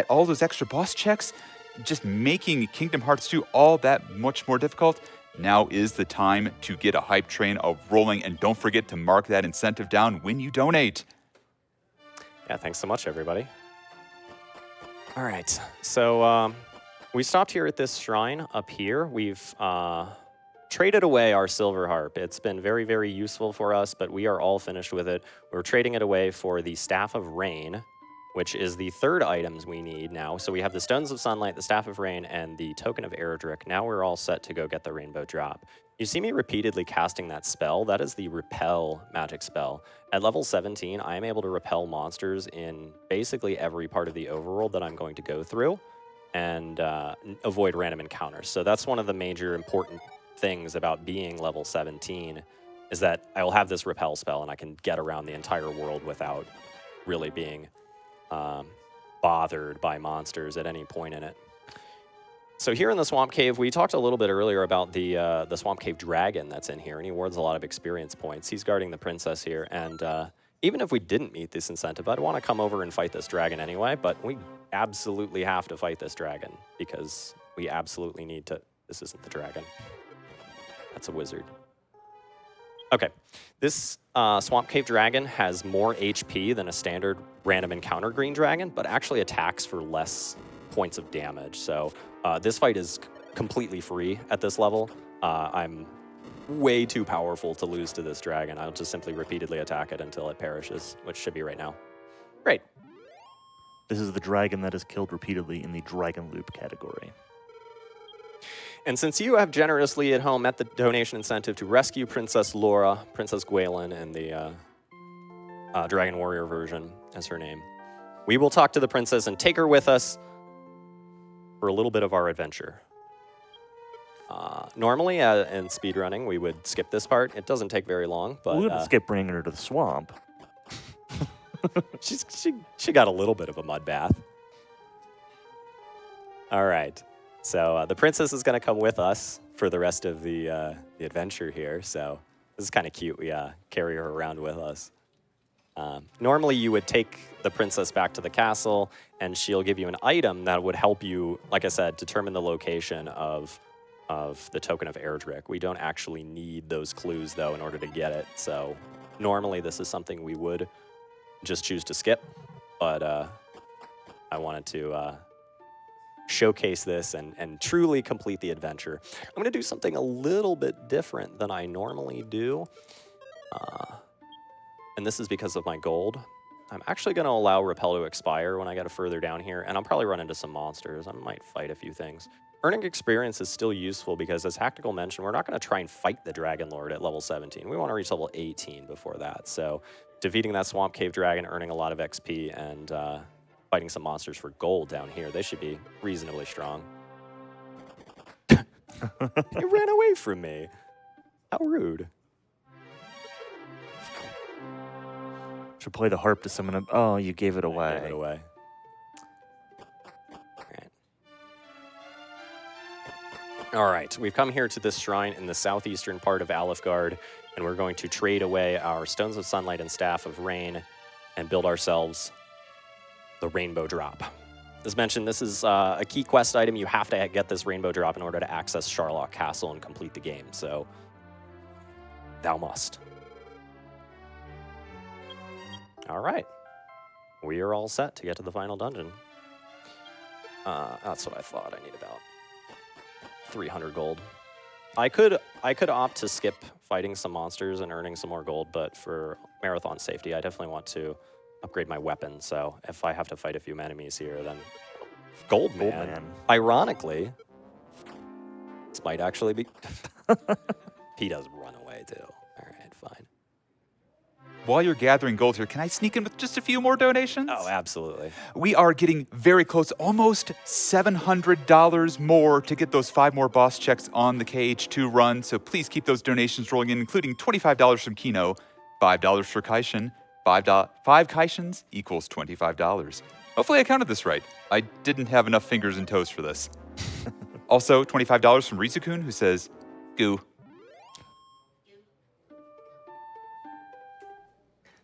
all those extra boss checks, just making Kingdom Hearts 2 all that much more difficult, now is the time to get a hype train rolling, and don't forget to mark that incentive down when you donate." Yeah, thanks so much, everybody. All right, so we stopped here at this shrine up here. We've traded away our silver harp. It's been very, very useful for us, but we are all finished with it. We're trading it away for the Staff of Rain, which is the third items we need now. So we have the Stones of Sunlight, the Staff of Rain, and the Token of Erdrick. Now we're all set to go get the Rainbow Drop. You see me repeatedly casting that spell. That is the Repel magic spell. At level 17, I am able to repel monsters in basically every part of the overworld that I'm going to go through and avoid random encounters. So that's one of the major important things about being level 17 is that I will have this Repel spell and I can get around the entire world without really being bothered by monsters at any point in it. So here in the Swamp Cave, we talked a little bit earlier about the Swamp Cave dragon that's in here, and he awards a lot of experience points. He's guarding the princess here, and even if we didn't meet this incentive, I'd want to come over and fight this dragon anyway, but we absolutely have to fight this dragon because we absolutely need to... This isn't the dragon. That's a wizard. Okay, this Swamp Cave dragon has more HP than a standard random encounter green dragon, but actually attacks for less points of damage. So this fight is completely free at this level. I'm way too powerful to lose to this dragon. I'll just simply repeatedly attack it until it perishes, which should be right now. Great. This is the dragon that is killed repeatedly in the Dragon Loop category. And since you have generously at home met the donation incentive to rescue Princess Laura, Princess Gwaelin, and the Dragon Warrior version as her name, we will talk to the princess and take her with us for a little bit of our adventure. Normally, in speedrunning, we would skip this part. It doesn't take very long, but... We wouldn't skip bringing her to the swamp. She got a little bit of a mud bath. All right. So the princess is going to come with us for the rest of the adventure here. So this is kind of cute. We carry her around with us. Normally, you would take the princess back to the castle, and she'll give you an item that would help you, like I said, determine the location of the Token of Erdrick. We don't actually need those clues, though, in order to get it. So normally, this is something we would just choose to skip. But I wanted to showcase this and truly complete the adventure. I'm going to do something a little bit different than I normally do. And this is because of my gold. I'm actually going to allow Repel to expire when I get further down here, and I'll probably run into some monsters. I might fight a few things. Earning experience is still useful because, as Haktical mentioned, we're not going to try and fight the Dragon Lord at level 17. We want to reach level 18 before that. So defeating that Swamp Cave Dragon, earning a lot of XP, and fighting some monsters for gold down here, they should be reasonably strong. You ran away from me. How rude. Should play the harp to summon him. Oh, you gave it away. I gave it away. All right, we've come here to this shrine in the southeastern part of Alifgard, and we're going to trade away our Stones of Sunlight and Staff of Rain and build ourselves the Rainbow Drop. As mentioned, this is a key quest item. You have to get this Rainbow Drop in order to access Charlock Castle and complete the game, so thou must. All right, we are all set to get to the final dungeon. That's what I thought. I need about 300 gold. I could opt to skip fighting some monsters and earning some more gold, but for marathon safety, I definitely want to upgrade my weapon. So if I have to fight a few enemies here, then Goldman. Ironically, this might actually be. He does run away too. All right, fine. While you're gathering gold here, can I sneak in with just a few more donations? Oh, absolutely. We are getting very close, almost $700 more to get those 5 more boss checks on the KH2 run. So please keep those donations rolling in, including $25 from Kino, $5 for Kaishin. 5 Kaishins equals $25. Hopefully I counted this right. I didn't have enough fingers and toes for this. Also, $25 from Rizukun, who says, goo.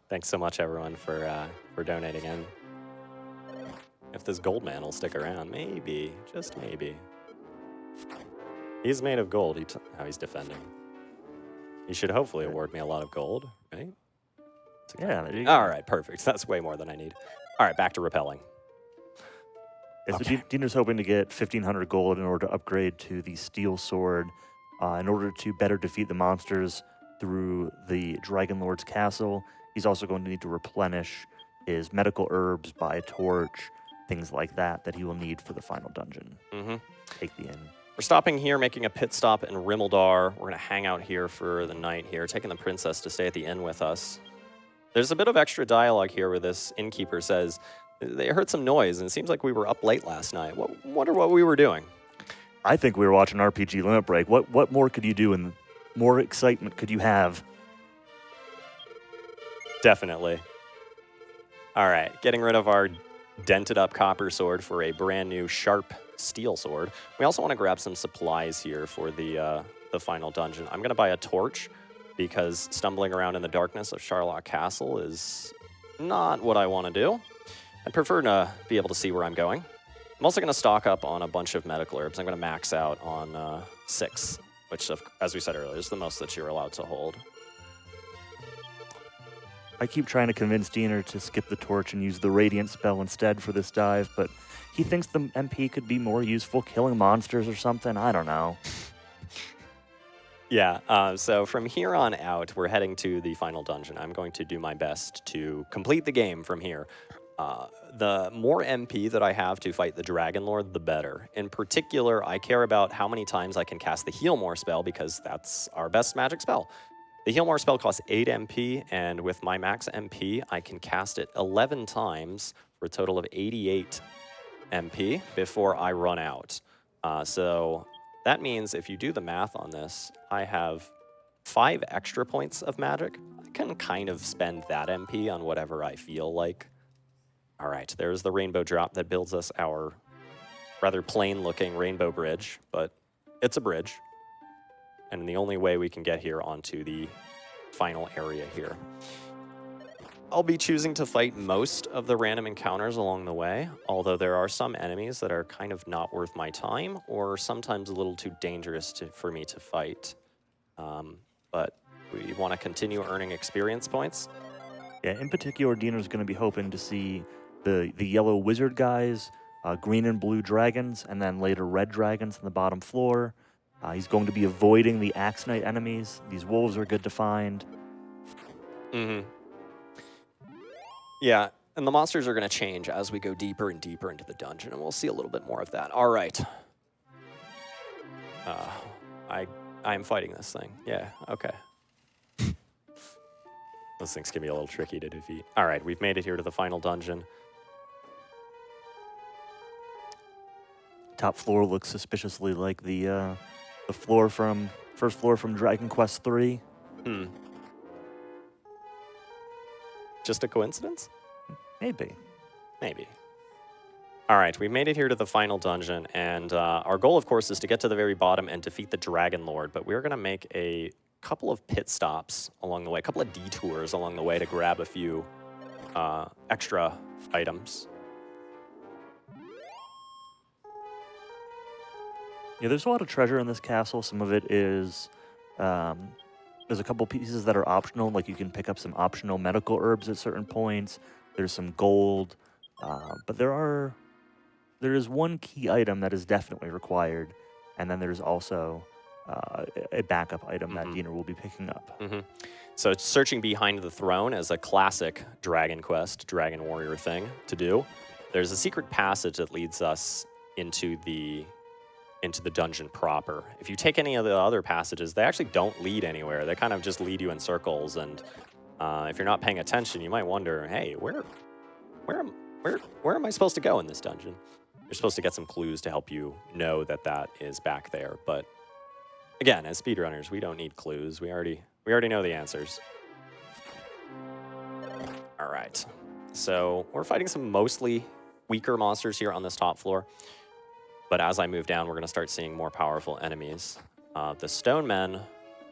Thanks so much, everyone, for donating in. If this gold man will stick around, maybe, just maybe. He's made of gold. How he's defending. He should hopefully award me a lot of gold, right? Yeah, there you go. All right, perfect. That's way more than I need. All right, back to repelling. Yeah, so Diener's hoping to get 1,500 gold in order to upgrade to the Steel Sword in order to better defeat the monsters through the Dragon Lord's castle. He's also going to need to replenish his medical herbs, buy a torch, things like that he will need for the final dungeon. Take the inn. We're stopping here, making a pit stop in Rimeldar. We're going to hang out here for the night here, taking the princess to stay at the inn with us. There's a bit of extra dialogue here where this innkeeper says, they heard some noise, and it seems like we were up late last night. Wonder what we were doing. I think we were watching RPG Limit Break. What more could you do and more excitement could you have? Definitely. All right, getting rid of our dented up copper sword for a brand new sharp steel sword. We also want to grab some supplies here for the final dungeon. I'm going to buy a torch because stumbling around in the darkness of Charlock Castle is not what I want to do. I prefer to be able to see where I'm going. I'm also going to stock up on a bunch of medical herbs. I'm going to max out on 6, which, as we said earlier, is the most that you're allowed to hold. I keep trying to convince Diener to skip the torch and use the Radiant spell instead for this dive, but he thinks the MP could be more useful killing monsters or something. I don't know. Yeah, so from here on out, we're heading to the final dungeon. I'm going to do my best to complete the game from here. The more MP that I have to fight the Dragon Lord, the better. In particular, I care about how many times I can cast the Heal More spell because that's our best magic spell. The Heal More spell costs 8 MP, and with my max MP, I can cast it 11 times for a total of 88 MP before I run out. So that means if you do the math on this, I have 5 extra points of magic. I can kind of spend that MP on whatever I feel like. All right, there's the rainbow drop that builds us our rather plain-looking rainbow bridge, but it's a bridge. And the only way we can get here onto the final area here. I'll be choosing to fight most of the random encounters along the way, although there are some enemies that are kind of not worth my time or sometimes a little too dangerous for me to fight. But we want to continue earning experience points. Yeah, in particular, Diener's going to be hoping to see the yellow wizard guys green and blue dragons, and then later red dragons on the bottom floor. He's going to be avoiding the Axe Knight enemies. These wolves are good to find. Mm-hmm. Yeah, and the monsters are going to change as we go deeper and deeper into the dungeon, and we'll see a little bit more of that. All right. I'm fighting this thing. Yeah, okay. Those things can be a little tricky to defeat. All right, we've made it here to the final dungeon. Top floor looks suspiciously like the floor from first floor from Dragon Quest III. Just a coincidence? Maybe. Maybe. All right, we made it here to the final dungeon, and our goal, of course, is to get to the very bottom and defeat the Dragon Lord, but we're going to make a couple of pit stops along the way, a couple of detours along the way to grab a few extra items. Yeah, there's a lot of treasure in this castle. Some of it is, there's a couple pieces that are optional, like you can pick up some optional medical herbs at certain points. There's some gold, but there is one key item that is definitely required, and then there's also a backup item that Diener will be picking up. So searching behind the throne is a classic Dragon Quest, Dragon Warrior thing to do. There's a secret passage that leads us into the dungeon proper. If you take any of the other passages, they actually don't lead anywhere. They kind of just lead you in circles, and if you're not paying attention, you might wonder, hey, where am I supposed to go in this dungeon? You're supposed to get some clues to help you know that is back there. But again, as speedrunners, we don't need clues. We already know the answers. All right. So we're fighting some mostly weaker monsters here on this top floor. But as I move down, we're going to start seeing more powerful enemies. The stone men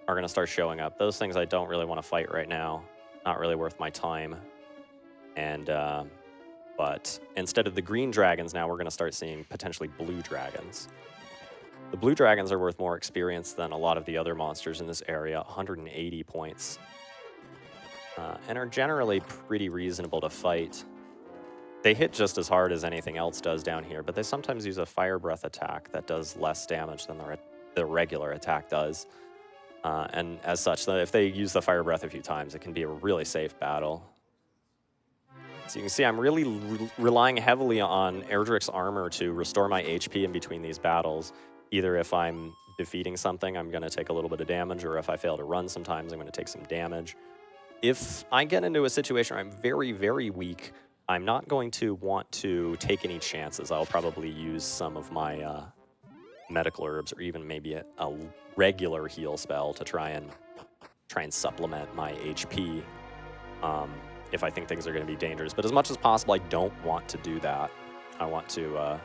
are going to start showing up. Those things I don't really want to fight right now. Not really worth my time. And but instead of the green dragons, now we're going to start seeing potentially blue dragons. The blue dragons are worth more experience than a lot of the other monsters in this area, 180 points. And are generally pretty reasonable to fight. They hit just as hard as anything else does down here, but they sometimes use a fire breath attack that does less damage than the regular attack does. And as such, if they use the fire breath a few times, it can be a really safe battle. So you can see I'm really relying heavily on Erdrick's armor to restore my HP in between these battles. Either if I'm defeating something, I'm going to take a little bit of damage, or if I fail to run sometimes, I'm going to take some damage. If I get into a situation where I'm very, very weak, I'm not going to want to take any chances. I'll probably use some of my medical herbs, or even maybe a regular heal spell to try and supplement my HP if I think things are going to be dangerous. But as much as possible, I don't want to do that. I want to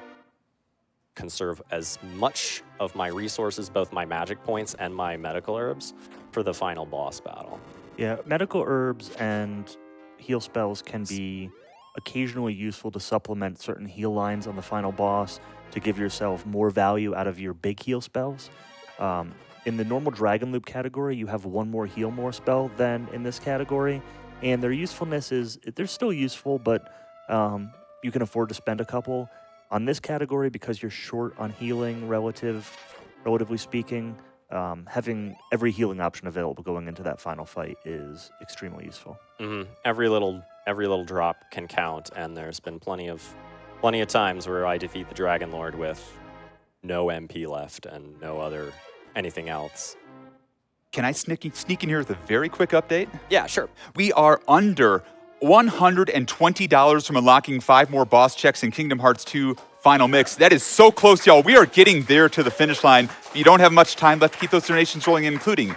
conserve as much of my resources, both my magic points and my medical herbs, for the final boss battle. Yeah, medical herbs and heal spells can be occasionally useful to supplement certain heal lines on the final boss to give yourself more value out of your big heal spells. In the normal Dragon Loop category, you have one more heal more spell than in this category, and their usefulness is, they're still useful, but you can afford to spend a couple. On this category, because you're short on healing relatively speaking, having every healing option available going into that final fight is extremely useful. Every little drop can count, and there's been plenty of times where I defeat the Dragon Lord with no MP left and anything else. Can I sneak in here with a very quick update? Yeah, sure. We are under $120 from unlocking 5 more boss checks in Kingdom Hearts 2 Final Mix. That is so close, y'all. We are getting there to the finish line. If you don't have much time left to keep those donations rolling in, including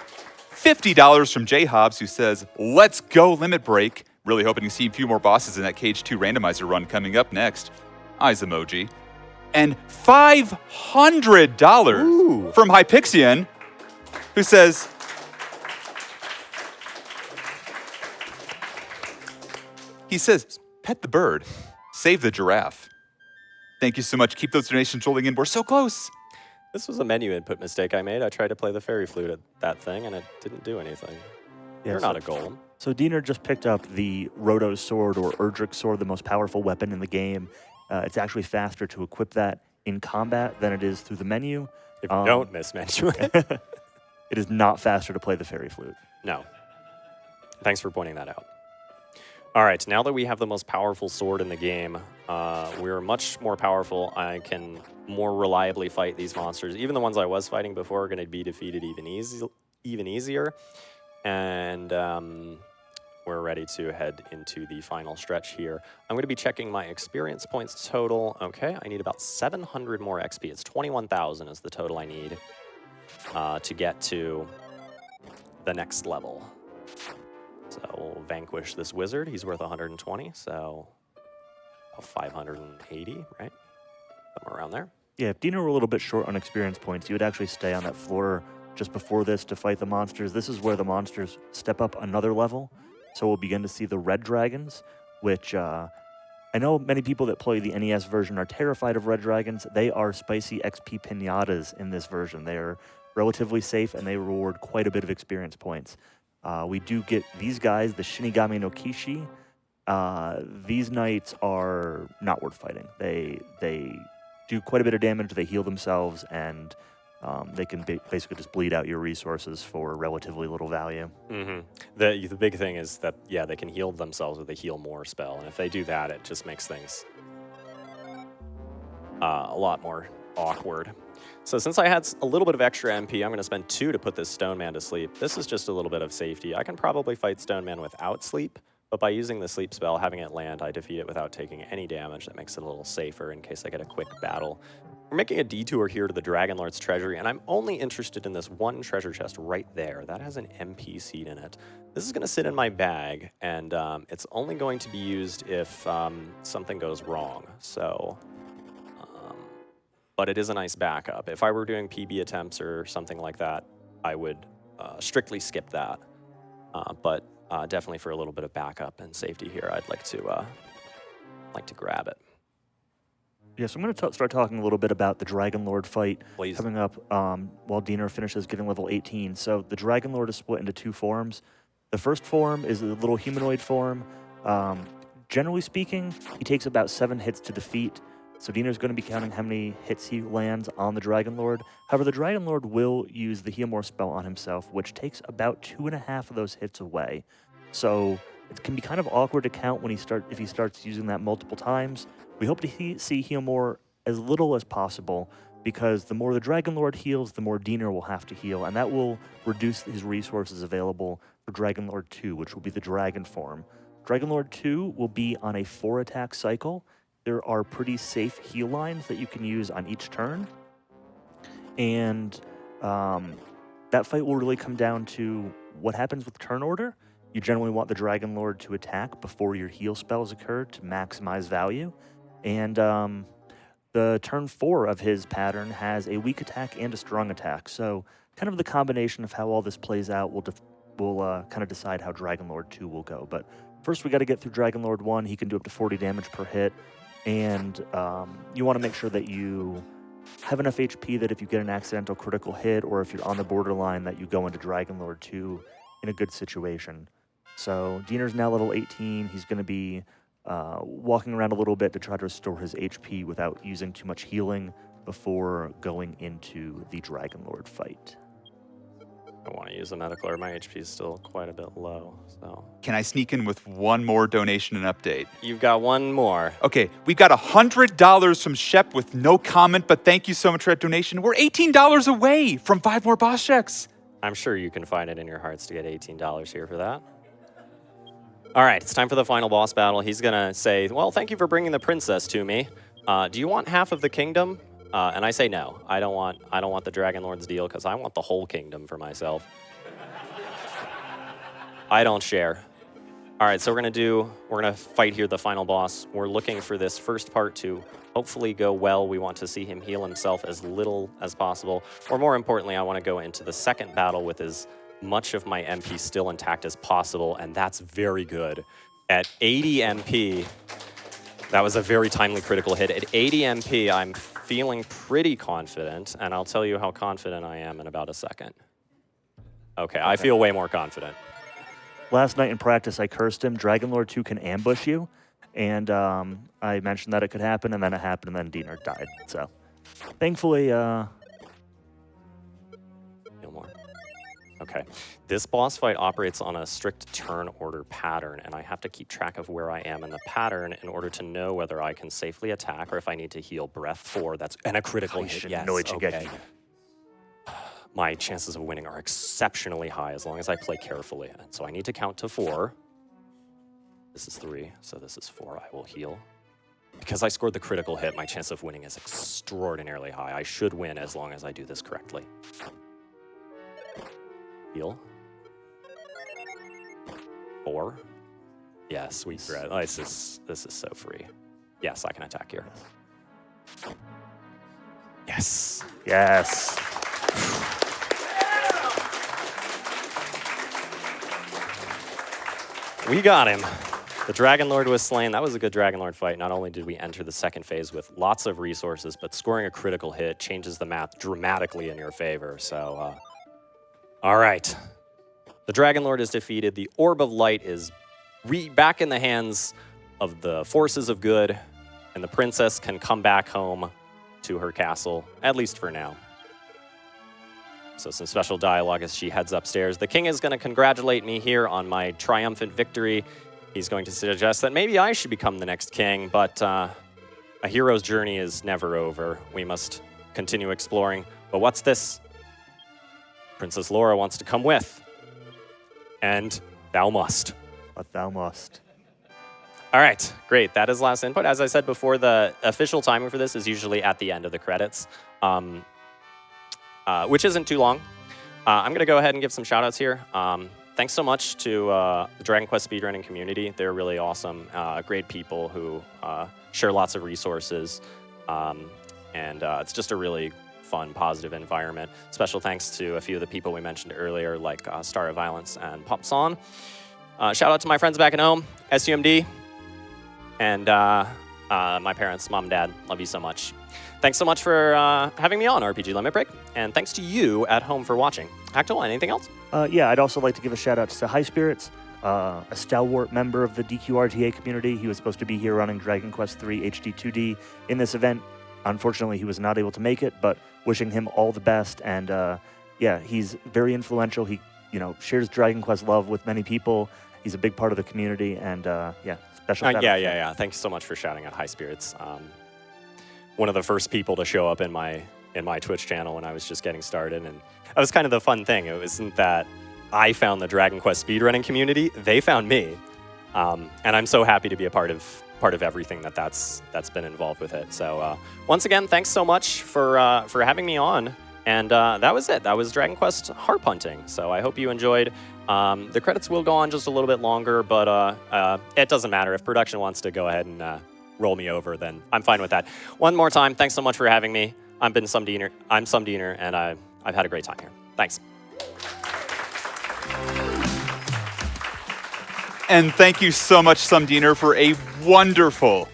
$50 from J Hobbs, who says, "Let's go, Limit Break." Really hoping to see a few more bosses in that Cage 2 randomizer run coming up next. Eyes emoji. And $500 from Hypixian, who says, "Pet the bird, save the giraffe." Thank you so much. Keep those donations rolling in. We're so close. This was a menu input mistake I made. I tried to play the fairy flute at that thing, and it didn't do anything. Yeah, You're not a golem. So Diener just picked up the Roto's sword, or Erdrick's sword, the most powerful weapon in the game. It's actually faster to equip that in combat than it is through the menu. If you don't mismenu it. It is not faster to play the fairy flute. No. Thanks for pointing that out. All right, now that we have the most powerful sword in the game, we're much more powerful. I can more reliably fight these monsters. Even the ones I was fighting before are going to be defeated even easier. And we're ready to head into the final stretch here. I'm going to be checking my experience points total. Okay, I need about 700 more XP. It's 21,000 is the total I need to get to the next level. So we'll vanquish this wizard. He's worth 120, so 580, right? Somewhere around there. Yeah, if Diener were a little bit short on experience points, you would actually stay on that floor just before this to fight the monsters. This is where the monsters step up another level. So we'll begin to see the red dragons, which I know many people that play the NES version are terrified of red dragons. They are spicy XP pinatas in this version. They are relatively safe, and they reward quite a bit of experience points. We do get these guys, the Shinigami no Kishi. These knights are not worth fighting. They do quite a bit of damage. They heal themselves, and they can basically just bleed out your resources for relatively little value. Mm-hmm. The big thing is that, yeah, they can heal themselves with a heal more spell. And if they do that, it just makes things a lot more awkward. So since I had a little bit of extra MP, I'm going to spend 2 to put this Stone Man to sleep. This is just a little bit of safety. I can probably fight Stone Man without sleep, but by using the sleep spell, having it land, I defeat it without taking any damage. That makes it a little safer in case I get a quick battle. We're making a detour here to the Dragon Lord's treasury, and I'm only interested in this one treasure chest right there. That has an MP seed in it. This is going to sit in my bag, and it's only going to be used if something goes wrong. So... but it is a nice backup. If I were doing PB attempts or something like that, I would strictly skip that. But definitely for a little bit of backup and safety here, I'd like to grab it. Yeah, so I'm going to start talking a little bit about the Dragon Lord fight Please. coming up while Diener finishes getting level 18. So the Dragon Lord is split into 2 forms. The first form is a little humanoid form. Generally speaking, he takes about 7 hits to defeat. So Diener's going to be counting how many hits he lands on the Dragon Lord. However, the Dragon Lord will use the Heal More spell on himself, which takes about 2.5 of those hits away. So it can be kind of awkward to count when if he starts using that multiple times. We hope to see Heal More as little as possible, because the more the Dragon Lord heals, the more Diener will have to heal, and that will reduce his resources available for Dragon Lord 2, which will be the Dragon form. Dragon Lord 2 will be on a 4-attack cycle. There are pretty safe heal lines that you can use on each turn. And that fight will really come down to what happens with turn order. You generally want the Dragon Lord to attack before your heal spells occur to maximize value. And the turn 4 of his pattern has a weak attack and a strong attack. So kind of the combination of how all this plays out will kind of decide how Dragon Lord 2 will go. But first we got to get through Dragon Lord 1. He can do up to 40 damage per hit. And you want to make sure that you have enough HP that if you get an accidental critical hit, or if you're on the borderline, that you go into Dragon Lord 2 in a good situation. So Diener's now level 18. He's going to be walking around a little bit to try to restore his HP without using too much healing before going into the Dragon Lord fight. I want to use a medical, or my HP is still quite a bit low. So Can I sneak in with one more donation and update? you've got one more. Okay, we got $100 from Shep with no comment, but thank you so much for that donation. We're $18 away from 5 more boss checks. I'm sure you can find it in your hearts to get $18 here for that. All right, it's time for the final boss battle. He's going to say, well, thank you for bringing the princess to me. Do you want half of the kingdom? And I say no. I don't want the Dragon Lord's deal, because I want the whole kingdom for myself. I don't share. All right, so we're gonna fight here the final boss. We're looking for this first part to hopefully go well. We want to see him heal himself as little as possible. Or more importantly, I want to go into the second battle with as much of my MP still intact as possible, and that's very good. At 80 MP, that was a very timely critical hit. At 80 MP, I'm feeling pretty confident, and I'll tell you how confident I am in about a second. Okay, I feel way more confident. Last night in practice, I cursed him. Dragon Lord 2 can ambush you, and I mentioned that it could happen, and then it happened, and then Diener died. So, thankfully, Heal more. Okay. This boss fight operates on a strict turn order pattern, and I have to keep track of where I am in the pattern in order to know whether I can safely attack or if I need to heal breath 4. That's and a critical hit. Yes. Okay. My chances of winning are exceptionally high as long as I play carefully. And so I need to count to 4. This is 3, so this is 4. I will heal. Because I scored the critical hit, my chance of winning is extraordinarily high. I should win as long as I do this correctly. Heal. 4. Yeah, sweet bread. Oh, this is so free. Yes, I can attack here. Yes. yes. We got him. The Dragon Lord was slain. That was a good Dragon Lord fight. Not only did we enter the second phase with lots of resources, but scoring a critical hit changes the math dramatically in your favor. So, all right. The Dragon Lord is defeated. The Orb of Light is back in the hands of the forces of good, and the princess can come back home to her castle, at least for now. So some special dialogue as she heads upstairs. The king is going to congratulate me here on my triumphant victory. He's going to suggest that maybe I should become the next king, but a hero's journey is never over. We must continue exploring. But what's this? Princess Laura wants to come with. And thou must. But thou must. All right, great. That is last input. As I said before, the official timing for this is usually at the end of the credits. Which isn't too long. I'm going to go ahead and give some shout-outs here. Thanks so much to the Dragon Quest speedrunning community. They're really awesome, great people who share lots of resources, and it's just a really fun, positive environment. Special thanks to a few of the people we mentioned earlier, like Star of Violence and Popson. Shout out to my friends back at home, SUMD, and my parents, mom and dad. Love you so much. Thanks so much for having me on RPG Limit Break, and thanks to you at home for watching. Haktical, anything else? Yeah, I'd also like to give a shout out to High Spirits, a stalwart member of the DQRTA community. He was supposed to be here running Dragon Quest III HD 2D in this event. Unfortunately, he was not able to make it, but wishing him all the best. And yeah, he's very influential. He, shares Dragon Quest love with many people. He's a big part of the community, and yeah, special shout out. Yeah. Thanks so much for shouting out High Spirits. One of the first people to show up in my Twitch channel when I was just getting started, and that was kind of the fun thing. It wasn't that I found the Dragon Quest speedrunning community; they found me, and I'm so happy to be a part of everything that's been involved with it. So once again, thanks so much for having me on, and that was it. That was Dragon Quest Harp Hunting. So I hope you enjoyed. The credits will go on just a little bit longer, but it doesn't matter if production wants to go ahead and roll me over, then I'm fine with that. One more time, thanks so much for having me. I'm SUMDeaner, and I've had a great time here. Thanks. And thank you so much, SUMDeaner, for a wonderful,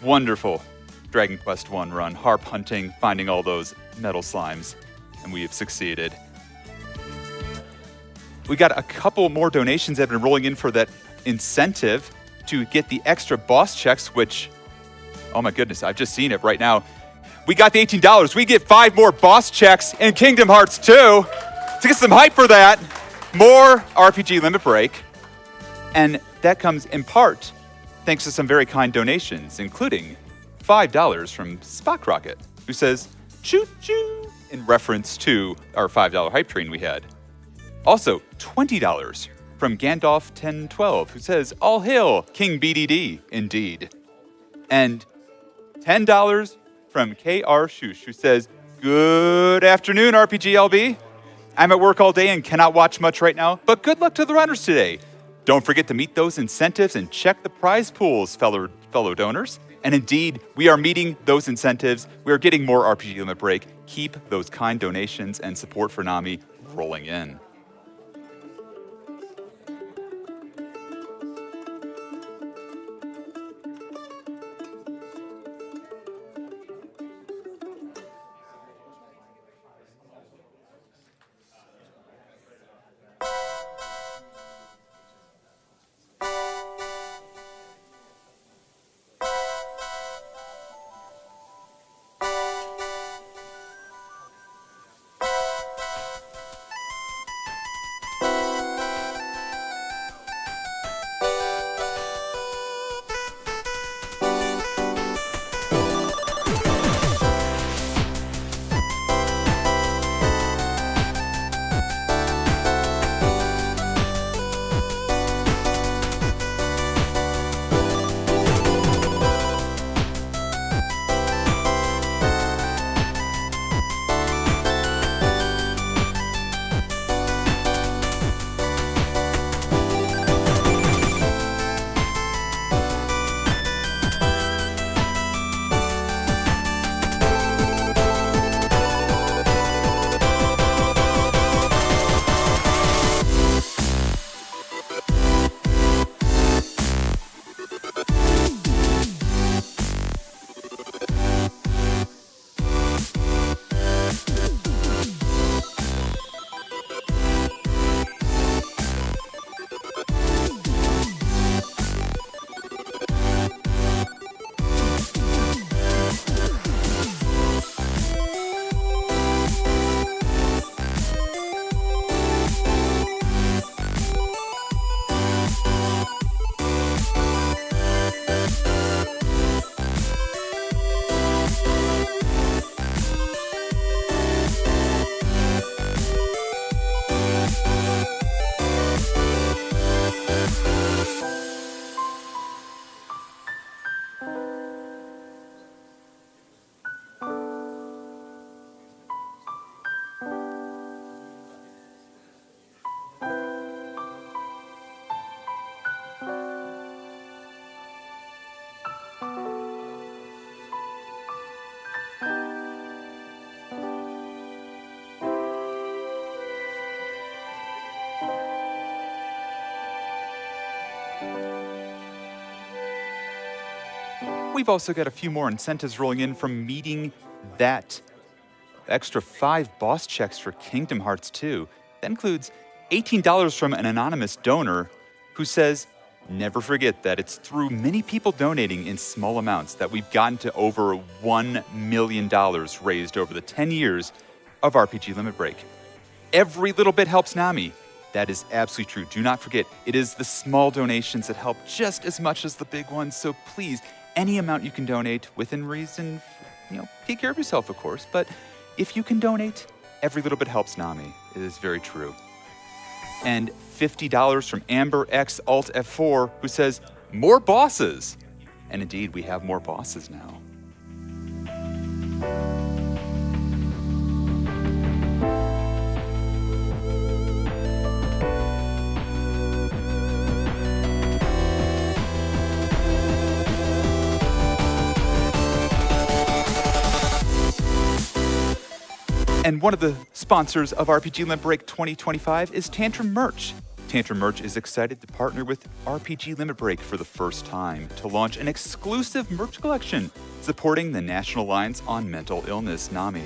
wonderful Dragon Quest I run. Harp hunting, finding all those metal slimes, and we have succeeded. We got a couple more donations that have been rolling in for that incentive to get the extra boss checks, which, oh my goodness, I've just seen it right now. We got the $18. We get 5 more boss checks in Kingdom Hearts 2. To get some hype for that, more RPG Limit Break. And that comes in part thanks to some very kind donations, including $5 from Spock Rocket, who says, choo choo, in reference to our $5 hype train we had. Also, $20 from Gandalf1012, who says, all hail King BDD, indeed. And $10 from KR Shush, who says, good afternoon, RPGLB. I'm at work all day and cannot watch much right now, but good luck to the runners today. Don't forget to meet those incentives and check the prize pools, fellow donors. And indeed, we are meeting those incentives. We are getting more RPG Limit Break. Keep those kind donations and support for Nami rolling in. we've also got a few more incentives rolling in from meeting that extra 5 boss checks for Kingdom Hearts 2. That includes $18 from an anonymous donor who says, never forget that it's through many people donating in small amounts that we've gotten to over $1 million raised over the 10 years of RPG Limit Break. Every little bit helps Nami. That is absolutely true. Do not forget, it is the small donations that help just as much as the big ones. So please, any amount you can donate within reason, take care of yourself, of course. But if you can donate, every little bit helps Nami. It is very true. And $50 from Amber X Alt F4, who says, more bosses. And indeed, we have more bosses now. And one of the sponsors of RPG Limit Break 2025 is Tantrum Merch. Tantrum Merch is excited to partner with RPG Limit Break for the first time to launch an exclusive merch collection supporting the National Alliance on Mental Illness, NAMI.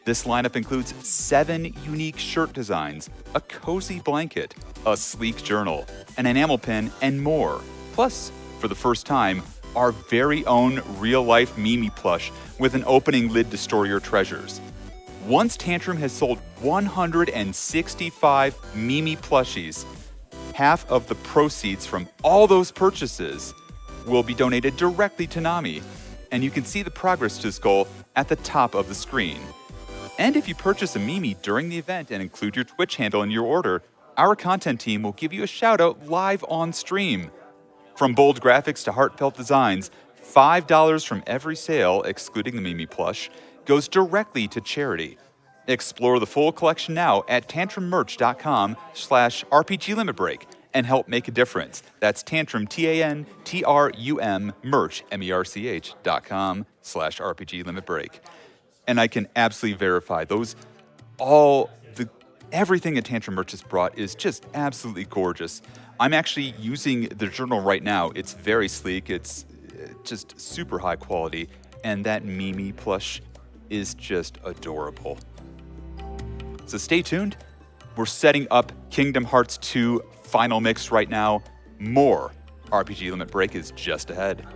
This lineup includes 7 unique shirt designs, a cozy blanket, a sleek journal, an enamel pin, and more. Plus, for the first time, our very own real-life Mimi plush with an opening lid to store your treasures. Once Tantrum has sold 165 Mimi plushies, half of the proceeds from all those purchases will be donated directly to Nami, and you can see the progress to this goal at the top of the screen. And if you purchase a Mimi during the event and include your Twitch handle in your order, our content team will give you a shout out live on stream. From bold graphics to heartfelt designs, $5 from every sale, excluding the Mimi plush, goes directly to charity. Explore the full collection now at tantrummerch.com/RPG Limit Break and help make a difference. That's Tantrum, TANTRUM, merch, MERCH.com/RPG Limit Break. And I can absolutely verify everything that Tantrum Merch has brought is just absolutely gorgeous. I'm actually using the journal right now. It's very sleek. It's just super high quality. And that Mimi plush is just adorable. So stay tuned. We're setting up Kingdom Hearts 2 Final Mix right now. More RPG Limit Break is just ahead.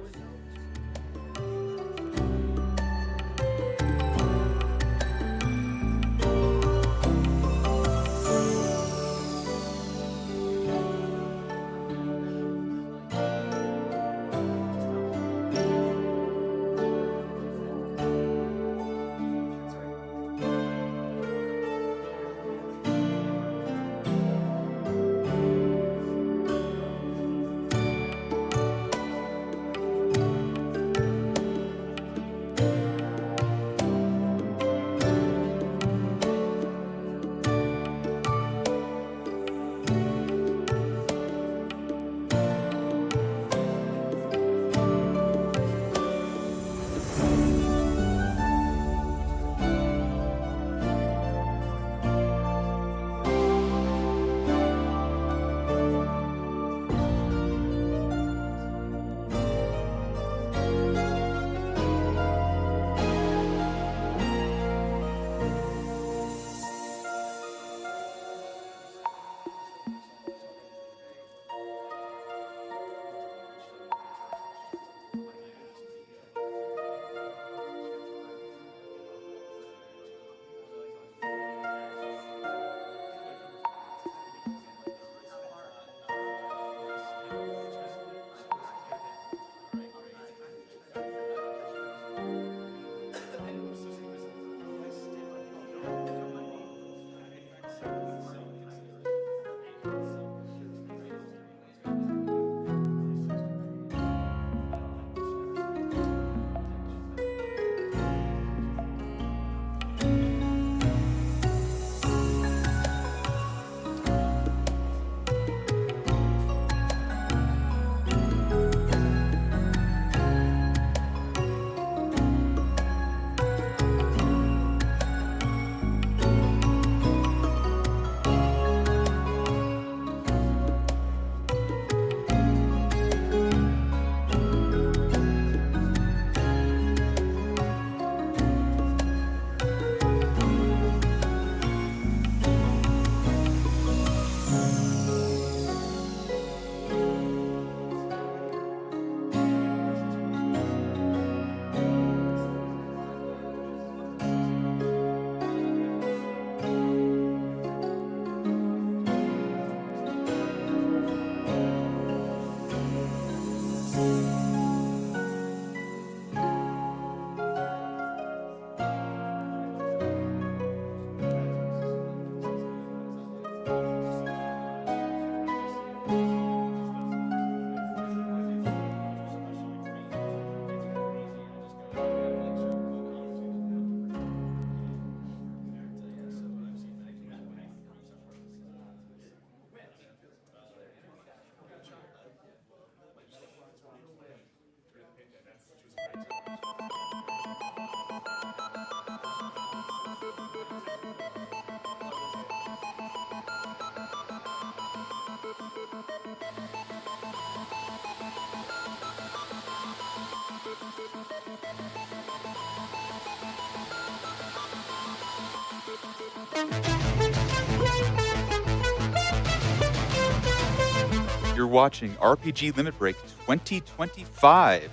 You're watching RPG Limit Break 2025,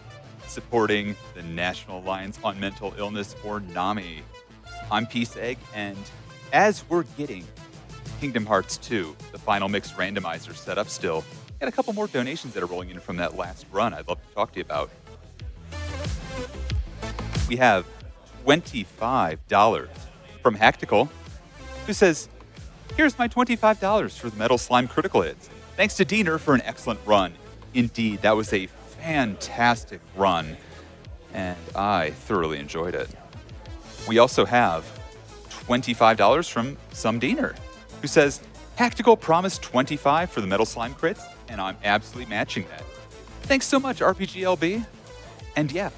supporting the National Alliance on Mental Illness, or NAMI. I'm P-Seg, and as we're getting Kingdom Hearts 2, the final mix randomizer set up still, got a couple more donations that are rolling in from that last run I'd love to talk to you about. We have $25 from Haktical, who says, here's my $25 for the Metal Slime Critical Hits. Thanks to SUMDeaner for an excellent run. Indeed, that was a fantastic run, and I thoroughly enjoyed it. We also have $25 from SUMDeaner, who says, Haktical promised 25 for the Metal Slime crits, and I'm absolutely matching that. Thanks so much, RPGLB. And yeah,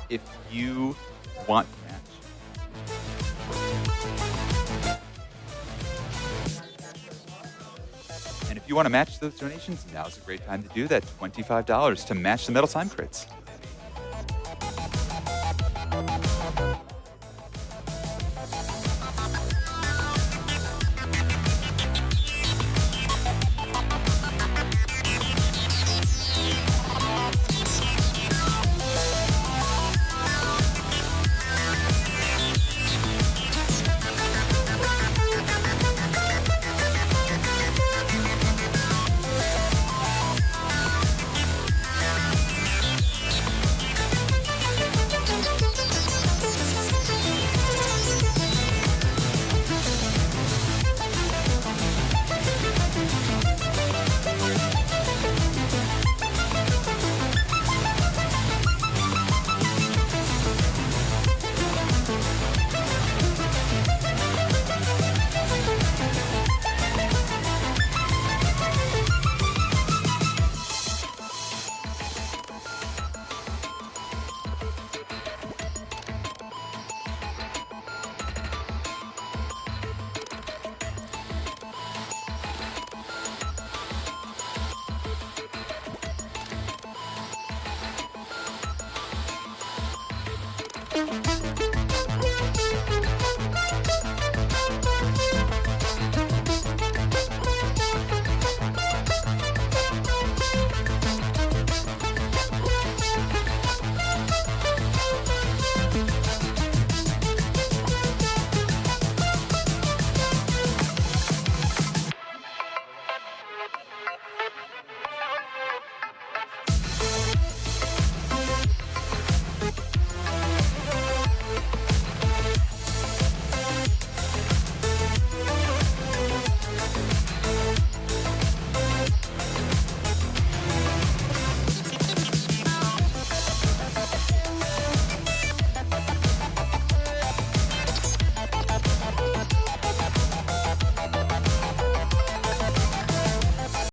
if you want to match, and if you want to match those donations, now's a great time to do that. $25 to match the Metal Slime crits.